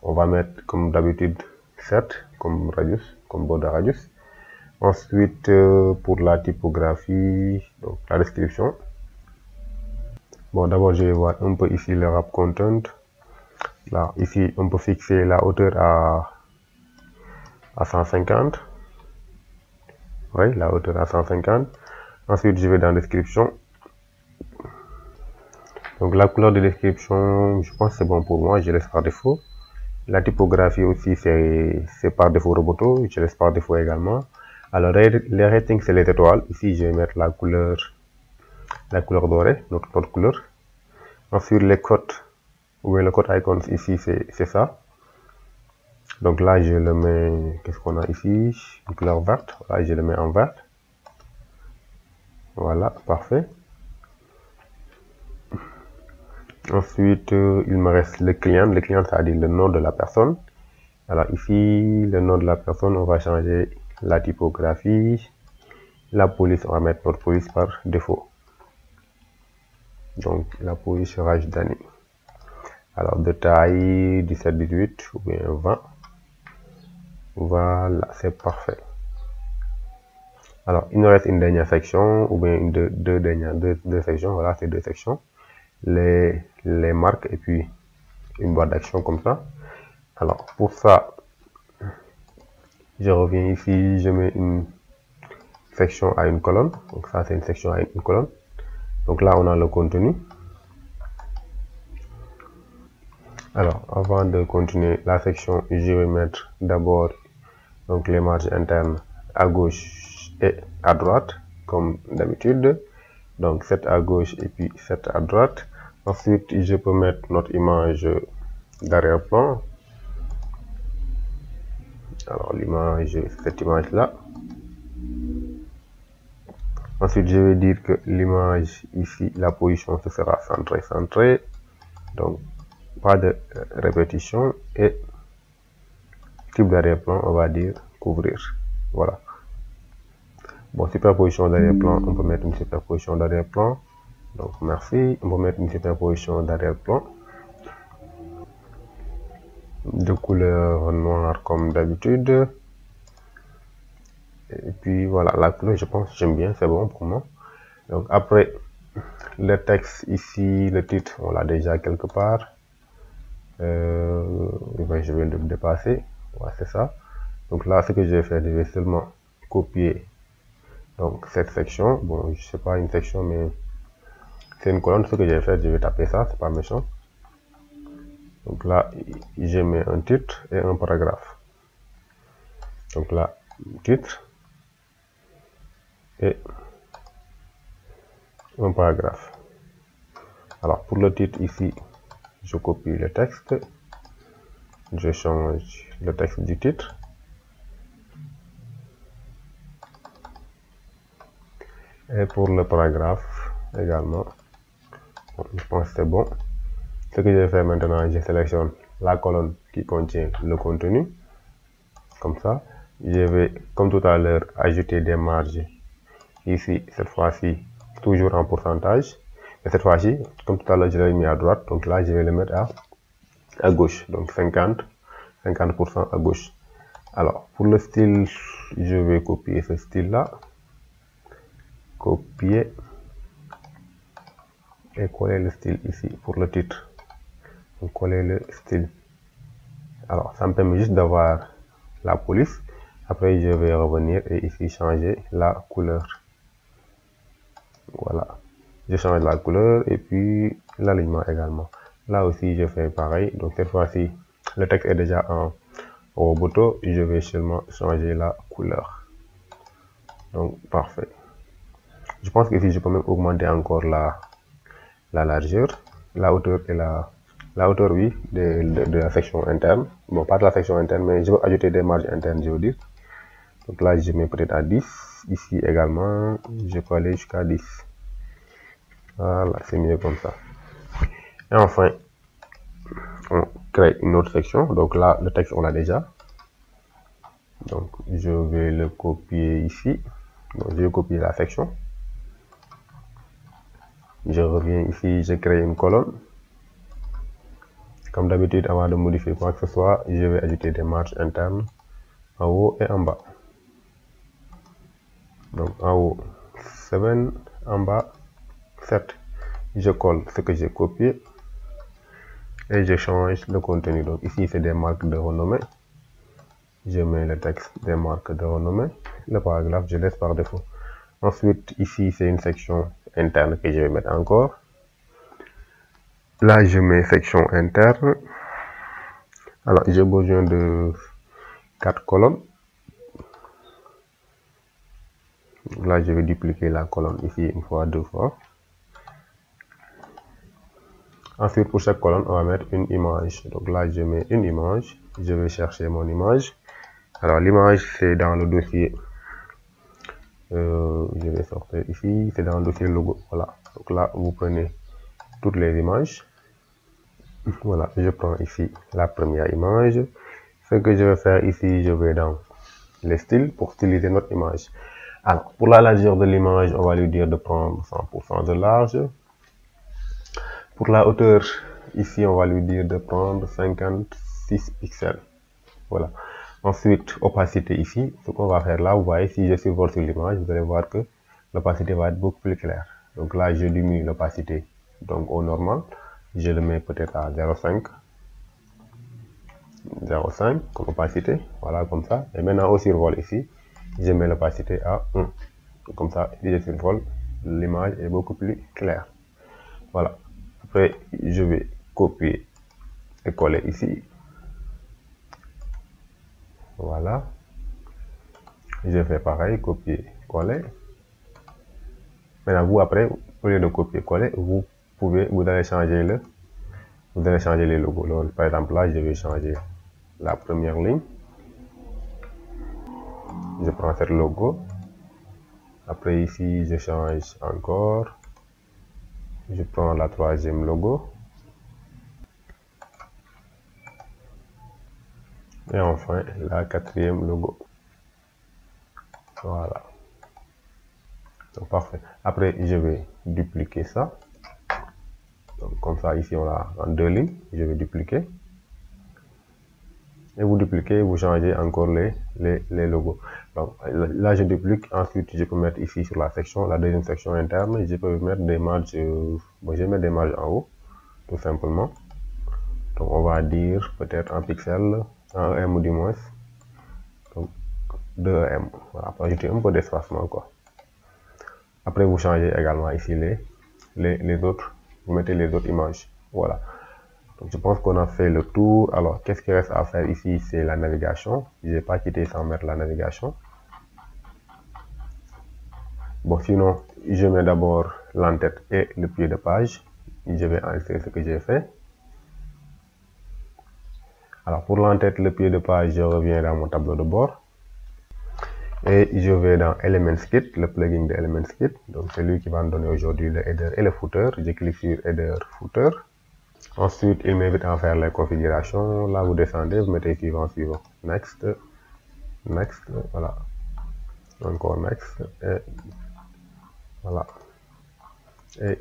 On va mettre comme d'habitude 7 comme radius, comme border radius. Ensuite, pour la typographie, donc la description. Bon, d'abord, je vais voir un peu ici le wrap content. Là, ici, on peut fixer la hauteur à 150. Oui, la hauteur à 150. Ensuite, je vais dans description. Donc, la couleur de description, je pense que c'est bon pour moi, je laisse par défaut. La typographie aussi, c'est par défaut Roboto, je laisse par défaut également. Alors, les ratings, c'est les étoiles. Ici, je vais mettre la couleur dorée, notre couleur. Ensuite, les codes, ou bien le code icons, ici, c'est ça. Donc là, je le mets, qu'est-ce qu'on a ici? Une couleur verte. Là, je le mets en vert. Voilà, parfait. Ensuite, il me reste le client. Le client, c'est-à-dire le nom de la personne. Alors ici, le nom de la personne, on va changer la typographie. La police, on va mettre notre police par défaut. Donc la police sera Dani. Alors de taille 17-18 ou bien 20. Voilà, c'est parfait. Alors il nous reste une dernière section ou bien deux sections. Voilà, c'est deux sections. Les marques et puis une boîte d'action comme ça. Alors pour ça, je reviens ici, je mets une section à une colonne. Donc ça, c'est une section à une colonne. Donc là, on a le contenu. Alors, avant de continuer la section, je vais mettre d'abord donc les marges internes à gauche et à droite, comme d'habitude. Donc 7 à gauche et puis 7 à droite. Ensuite, je peux mettre notre image d'arrière-plan. Alors l'image, cette image-là. Ensuite, je vais dire que l'image ici, la position, ce sera centré. Donc, pas de répétition. Et type d'arrière-plan, on va dire couvrir. Voilà. Bon, superposition d'arrière-plan, on peut mettre une superposition d'arrière-plan. Donc, merci. On peut mettre une superposition d'arrière-plan de couleur noire comme d'habitude. Et puis voilà, la couleur, je pense, j'aime bien, c'est bon pour moi. Donc après, le texte ici, le titre, on l'a déjà quelque part. Je vais le dépasser. Voilà, c'est ça. Donc là, ce que je vais faire, je vais seulement copier donc cette section. Bon, je sais pas une section, mais c'est une colonne. Ce que je vais faire, je vais taper ça, c'est pas méchant. Donc là, je mets un titre et un paragraphe. Donc là, titre et un paragraphe. Alors pour le titre ici, je copie le texte, je change le texte du titre. Et pour le paragraphe également, bon, je pense que c'est bon. Ce que je vais faire maintenant, je sélectionne la colonne qui contient le contenu. Comme ça, je vais, comme tout à l'heure, ajouter des marges. Ici, cette fois-ci, toujours en pourcentage. Mais cette fois-ci, comme tout à l'heure, je l'ai mis à droite. Donc là, je vais le mettre à gauche. Donc 50% à gauche. Alors, pour le style, je vais copier ce style-là. Copier. Et coller le style ici pour le titre. Donc, coller le style. Alors, ça me permet juste d'avoir la police. Après, je vais revenir et ici changer la couleur. Voilà. Je change la couleur et puis l'alignement également. Là aussi, je fais pareil. Donc, cette fois-ci, le texte est déjà en roboto. Je vais seulement changer la couleur. Donc, parfait. Je pense que ici, je peux même augmenter encore la largeur, la hauteur et la hauteur, oui, de la section interne. Bon, pas de la section interne, mais je veux ajouter des marges internes, je veux dire. Donc là, je mets peut-être à 10. Ici également, je peux aller jusqu'à 10. Voilà, c'est mieux comme ça. Et enfin, on crée une autre section. Donc là, le texte, on l'a déjà. Donc, je vais le copier ici. Donc, je vais copier la section. Je reviens ici, je crée une colonne. Comme d'habitude, avant de modifier quoi que ce soit, je vais ajouter des marges internes en haut et en bas. Donc en haut 7, en bas 7. Je colle ce que j'ai copié et je change le contenu. Donc ici, c'est des marques de renommée. Je mets le texte des marques de renommée. Le paragraphe, je laisse par défaut. Ensuite, ici, c'est une section interne que je vais mettre encore. Là, je mets section interne. Alors, j'ai besoin de 4 colonnes. Là, je vais dupliquer la colonne ici une fois, deux fois. Ensuite, pour chaque colonne, on va mettre une image. Donc là, je mets une image. Je vais chercher mon image. Alors, l'image, c'est dans le dossier. Je vais sortir ici. C'est dans le dossier logo. Voilà. Donc là, vous prenez toutes les images. Voilà, je prends ici la première image. Ce que je vais faire ici, je vais dans les styles pour styliser notre image. Alors, pour la largeur de l'image, on va lui dire de prendre 100% de large. Pour la hauteur, ici, on va lui dire de prendre 56 pixels. Voilà. Ensuite, opacité ici, ce qu'on va faire là, vous voyez, si je survole sur l'image, vous allez voir que l'opacité va être beaucoup plus claire. Donc là, je diminue l'opacité donc au normal. Je le mets peut-être à 0,5. 0,5 comme opacité, voilà, comme ça. Et maintenant au survol ici, je mets l'opacité à 1. Comme ça, si je survole, l'image est beaucoup plus claire. Voilà. Après, je vais copier et coller ici. Voilà. Je fais pareil, copier, coller. Maintenant, vous, après, au lieu de copier, coller, vous allez changer les logos. Donc, par exemple, là, je vais changer la première ligne. Je prends ce logo. Après, ici, je change encore. Je prends la troisième logo. Et enfin, la quatrième logo. Voilà. Donc, parfait. Après, je vais dupliquer ça. Donc, comme ça, ici, on l'a en 2 lignes. Je vais dupliquer. Et vous dupliquez, vous changez encore les logos. Donc, là, je duplique. Ensuite, je peux mettre ici sur la section, la deuxième section interne. Je peux mettre des marges. Bon, je vais mettre des marges en haut, tout simplement. Donc, on va dire peut-être un pixel, un M du moins. Donc, 2M. Voilà, pour ajouter un peu d'espacement, quoi. Après, vous changez également ici les autres. Vous mettez les autres images. Voilà. Donc, je pense qu'on a fait le tour. Alors, qu'est-ce qu'il reste à faire ici? C'est la navigation. Je n'ai pas quitté sans mettre la navigation. Bon, sinon, je mets d'abord l'entête et le pied de page. Je vais enregistrer ce que j'ai fait. Alors, pour l'entête, le pied de page, je reviens dans mon tableau de bord. Et je vais dans Elements Kit, le plugin de Elements Kit. Donc, c'est lui qui va me donner aujourd'hui le header et le footer. Je clique sur Header, Footer. Ensuite, il m'invite à faire les configurations. Là, vous descendez, vous mettez suivant. Next. Next. Voilà. Encore Next. Et voilà. Et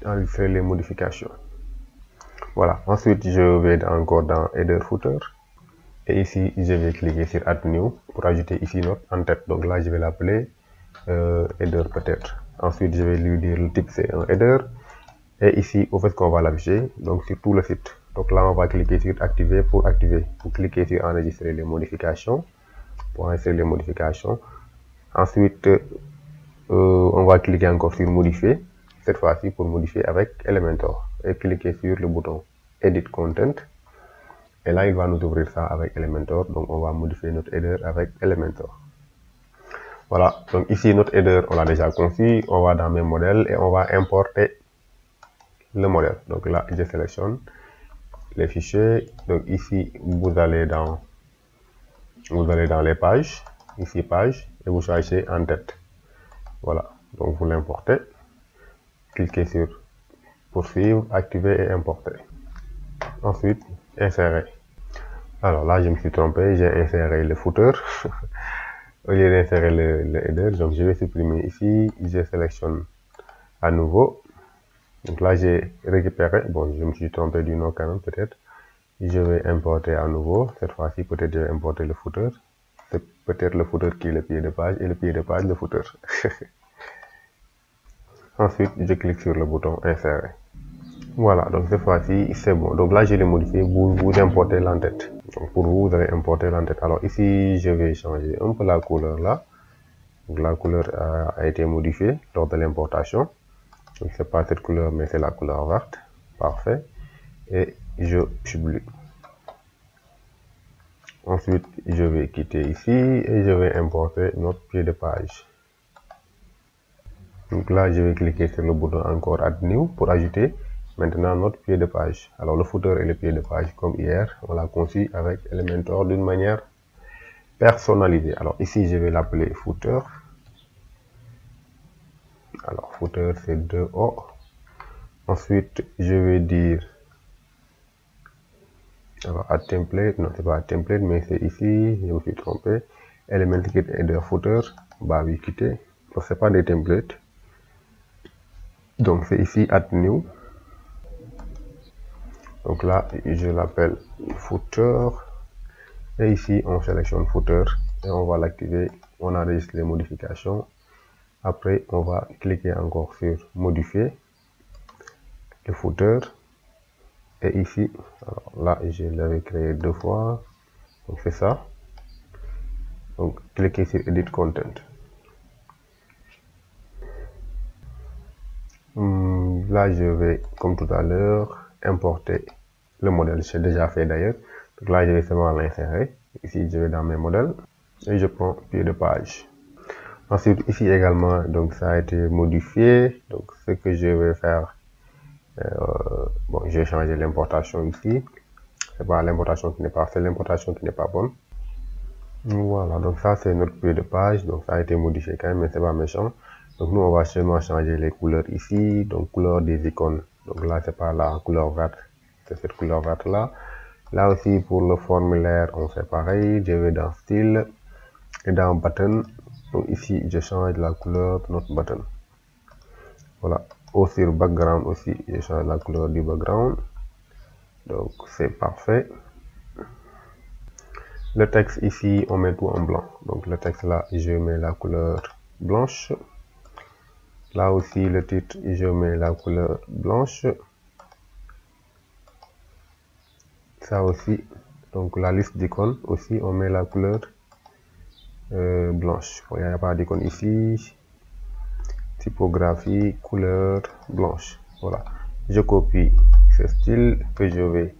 enregistrer les modifications. Voilà. Ensuite, je vais encore dans Header, Footer. Et ici, je vais cliquer sur Add New pour ajouter ici notre en-tête. Donc là, je vais l'appeler header peut-être. Ensuite, je vais lui dire le type, c'est un header. Et ici, au fait qu'on va l'afficher, donc sur tout le site. Donc là, on va cliquer sur Activer pour activer. Vous cliquez sur Enregistrer les modifications pour enregistrer les modifications. Ensuite, on va cliquer encore sur Modifier, cette fois-ci pour modifier avec Elementor. Et cliquer sur le bouton Edit Content. Et là, il va nous ouvrir ça avec Elementor. Donc, on va modifier notre header avec Elementor. Voilà. Donc, ici, notre header, on l'a déjà conçu. On va dans mes modèles et on va importer le modèle. Donc là, je sélectionne les fichiers. Donc ici, vous allez dans les pages. Ici, page. Et vous choisissez en tête. Voilà. Donc, vous l'importez. Cliquez sur Poursuivre, Activer et Importer. Ensuite, Insérer. Alors là, je me suis trompé, j'ai inséré le footer au lieu d'insérer le header. Donc, je vais supprimer ici, je sélectionne à nouveau. Donc là, j'ai récupéré, bon, je me suis trompé du nom quand même, peut-être. Je vais importer à nouveau. Cette fois-ci, peut-être je vais importer le footer. C'est peut-être le footer qui est le pied de page et le pied de page, le footer. Ensuite, je clique sur le bouton Insérer. Voilà, donc cette fois-ci, c'est bon. Donc là, je l'ai modifié. Vous importez l'entête. Donc pour vous, vous allez importer l'entête. Alors ici, je vais changer un peu la couleur là. Donc la couleur a été modifiée lors de l'importation. Donc c'est pas cette couleur, mais c'est la couleur verte. Parfait. Et je publie. Ensuite, je vais quitter ici et je vais importer notre pied de page. Donc là, je vais cliquer sur le bouton encore Add New pour ajouter maintenant notre pied de page. Alors le footer et le pied de page, comme hier, on l'a conçu avec Elementor d'une manière personnalisée. Alors ici, je vais l'appeler footer. Alors footer, c'est 2O. Ensuite, je vais dire Alors, add template, non, c'est pas add template, mais c'est ici, je me suis trompé. Element kit header footer, bah oui, quitter. Donc, c'est pas des templates. Donc, c'est ici add new. Donc là, je l'appelle footer. Et ici, on sélectionne footer et on va l'activer. On enregistre les modifications. Après, on va cliquer encore sur modifier le footer. Et ici, alors là, je l'avais créé 2 fois. Donc c'est ça. Donc cliquez sur edit content. Là, je vais, comme tout à l'heure, importer le modèle. J'ai déjà fait d'ailleurs. Donc là, je vais seulement l'insérer. Ici, je vais dans mes modèles et je prends pied de page. Ensuite, ici également, donc ça a été modifié. Donc ce que je vais faire, bon, j'ai changé l'importation ici. C'est pas l'importation qui n'est pas, c'est l'importation qui n'est pas bonne. Voilà, donc ça c'est notre pied de page. Donc ça a été modifié quand même, mais c'est pas méchant. Donc nous, on va seulement changer les couleurs ici. Donc couleur des icônes. Donc là, c'est pas la couleur verte, c'est cette couleur verte là. Là aussi, pour le formulaire, on fait pareil. Je vais dans style et dans button. Donc ici, je change la couleur de notre button. Voilà. Au sur background aussi, je change la couleur du background. Donc c'est parfait. Le texte ici, on met tout en blanc. Donc le texte là, je mets la couleur blanche. Là aussi, le titre, je mets la couleur blanche. Ça aussi. Donc la liste d'icônes aussi, on met la couleur blanche. Il n'y a pas d'icône ici. Typographie, couleur blanche. Voilà. Je copie ce style que je vais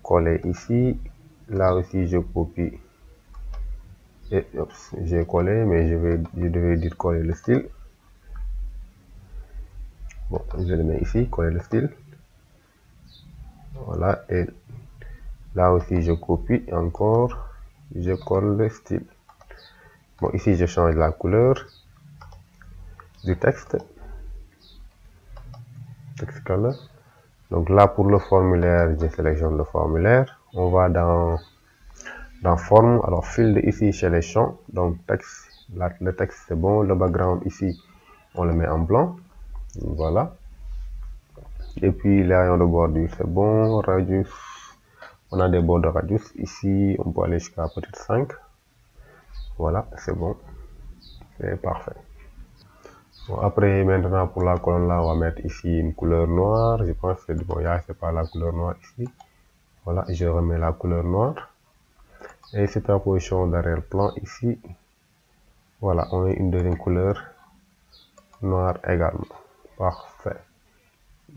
coller ici. Là aussi, je copie. Et j'ai collé, mais je devais dire coller le style. Bon, je le mets ici, coller le style. Voilà. Et là aussi, je copie encore. Je colle le style. Bon, ici, je change la couleur du texte. Text color. Donc là, pour le formulaire, je sélectionne le formulaire. On va dans forme. Alors, field ici chez les champs. Donc, texte. Là, le texte, c'est bon. Le background ici, on le met en blanc. Voilà. Et puis, les rayons de bordure, c'est bon. Radius. On a des bords de radius. Ici, on peut aller jusqu'à peut-être 5. Voilà, c'est bon. C'est parfait. Bon, après, maintenant, pour la colonne là, on va mettre ici une couleur noire. Je pense que bon, c'est pas la couleur noire ici. Voilà, je remets la couleur noire. Et superposition d'arrière-plan ici. Voilà, on met une deuxième couleur noire également. Parfait.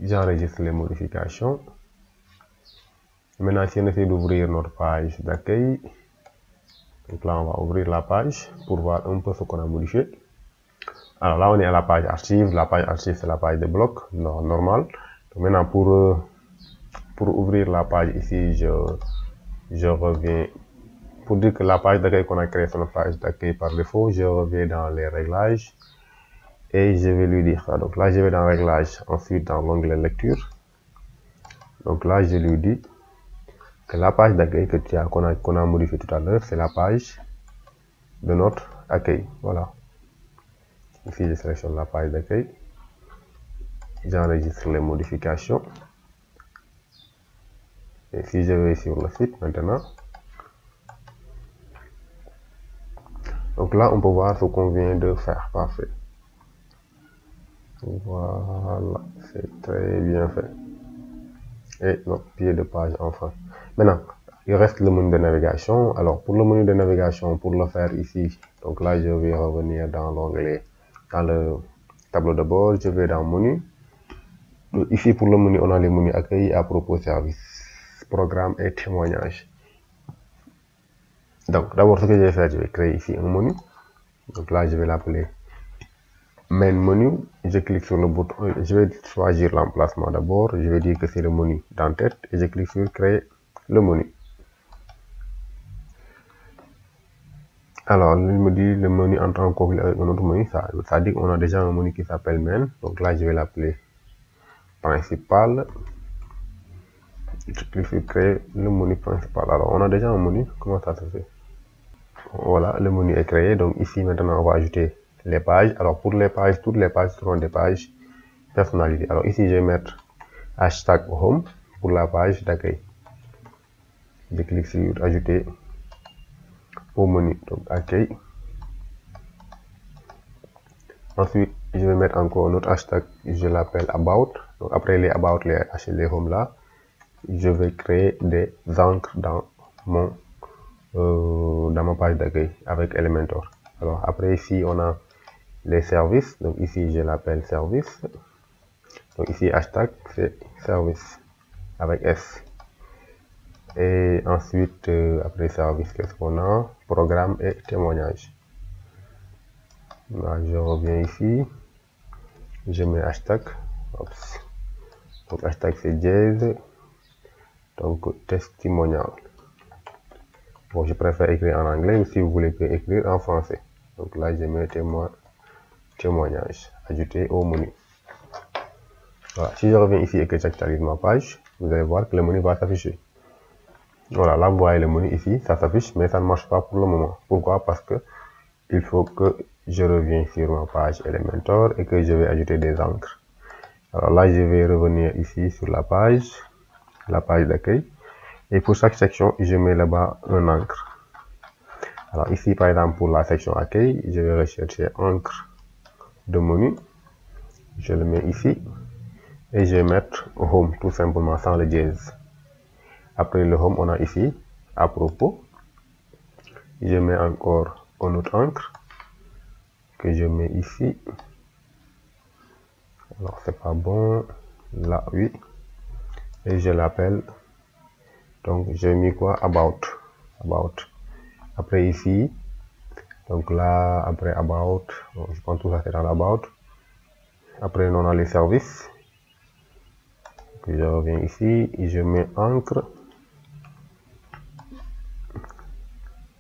J'enregistre les modifications. Maintenant, si on essaie d'ouvrir notre page d'accueil, donc là, on va ouvrir la page pour voir un peu ce qu'on a modifié. Alors là, on est à la page archive. La page archive, c'est la page de bloc normale. Donc maintenant, pour ouvrir la page ici, je reviens. Pour dire que la page d'accueil qu'on a créée, c'est notre page d'accueil par défaut, je reviens dans les réglages et je vais lui dire ça. Donc là, je vais dans réglages, ensuite dans l'onglet lecture. Donc là, je lui dis que la page d'accueil qu'on a modifié tout à l'heure, c'est la page de notre accueil. Voilà. Ici, je sélectionne la page d'accueil. J'enregistre les modifications. Et si je vais sur le site maintenant, donc là, on peut voir ce qu'on vient de faire. Parfait. Voilà, c'est très bien fait. Et notre pied de page enfin. Maintenant, il reste le menu de navigation. Alors, pour le menu de navigation, pour le faire ici, donc là, je vais revenir dans l'onglet, dans le tableau de bord, je vais dans menu. Donc, ici, pour le menu, on a les menus accueil, à propos, service, programme et témoignage. Donc, d'abord, ce que je vais faire, je vais créer ici un menu. Donc là, je vais l'appeler main menu. Je clique sur le bouton, je vais choisir l'emplacement d'abord. Je vais dire que c'est le menu d'en-tête et je clique sur créer le menu. Alors, il me dit le menu entre en conflit avec un autre menu. Ça dit qu'on a déjà un menu qui s'appelle main. Donc là, je vais l'appeler principal. je clique sur créer le menu principal. Alors on a déjà un menu, comment ça se fait? Voilà, le menu est créé. Donc ici maintenant on va ajouter les pages. Alors pour les pages, toutes les pages seront des pages personnalisées. Alors ici je vais mettre hashtag home pour la page d'accueil. Je clique sur ajouter au menu, donc accueil. Ensuite je vais mettre encore un autre hashtag, je l'appelle about. Donc après les about, les home là, je vais créer des encres dans ma page d'accueil avec Elementor. Alors après ici on a les services, donc ici je l'appelle service. Donc ici hashtag c'est service avec S. Et ensuite après service, qu'est-ce qu'on a? Programme et témoignage. Là je reviens ici, je mets hashtag. Oups. Donc hashtag c'est dièse, donc testimonial. Bon, je préfère écrire en anglais, ou si vous voulez écrire en français. Donc là je mets témoignage, ajouter au menu. Voilà. Si je reviens ici et que j'actualise ma page, vous allez voir que le menu va s'afficher. Voilà, là vous voyez le menu ici, ça s'affiche, mais ça ne marche pas pour le moment. Pourquoi? Parce que il faut que je revienne sur ma page Elementor et que je vais ajouter des encres. Alors là, je vais revenir ici sur la page d'accueil. Et pour chaque section, je mets là-bas un encre. Alors ici, par exemple, pour la section accueil, je vais rechercher encre de menu. Je le mets ici. Et je vais mettre home, tout simplement, sans le dièse. Après le home, on a ici, à propos. Je mets encore un autre encre que je mets ici. Alors c'est pas bon. Là, oui. Et je l'appelle. Donc j'ai mis quoi? About. Après ici. Donc là, après about. Bon, je pense tout ça c'est dans l'about. Après on a les services. Donc, je reviens ici et je mets encre.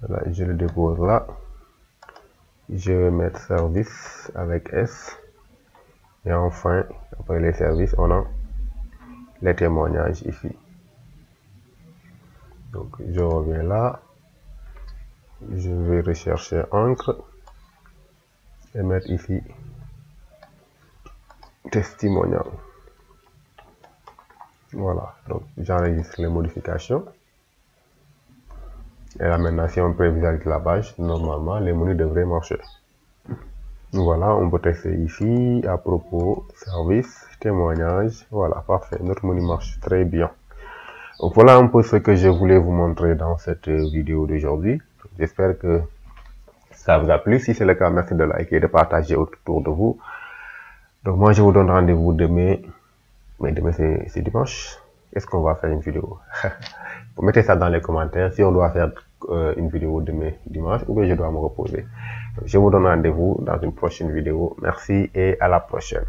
Là, je le dépose là. Je vais mettre service avec S. Et enfin, après les services, on a les témoignages ici. Donc je reviens là. Je vais rechercher encre. Et mettre ici testimonial. Voilà, donc j'enregistre les modifications. Et là maintenant, si on peut visualiser la page, normalement les menus devraient marcher. Voilà, on peut tester ici, à propos, service, témoignage. Voilà, parfait, notre menu marche très bien. Donc voilà un peu ce que je voulais vous montrer dans cette vidéo d'aujourd'hui. J'espère que ça vous a plu. Si c'est le cas, merci de liker et de partager autour de vous. Donc moi je vous donne rendez-vous demain. Mais demain c'est dimanche. Est-ce qu'on va faire une vidéo? Vous mettez ça dans les commentaires si on doit faire une vidéo demain dimanche ou bien je dois me reposer. Donc, je vous donne rendez-vous dans une prochaine vidéo. Merci et à la prochaine.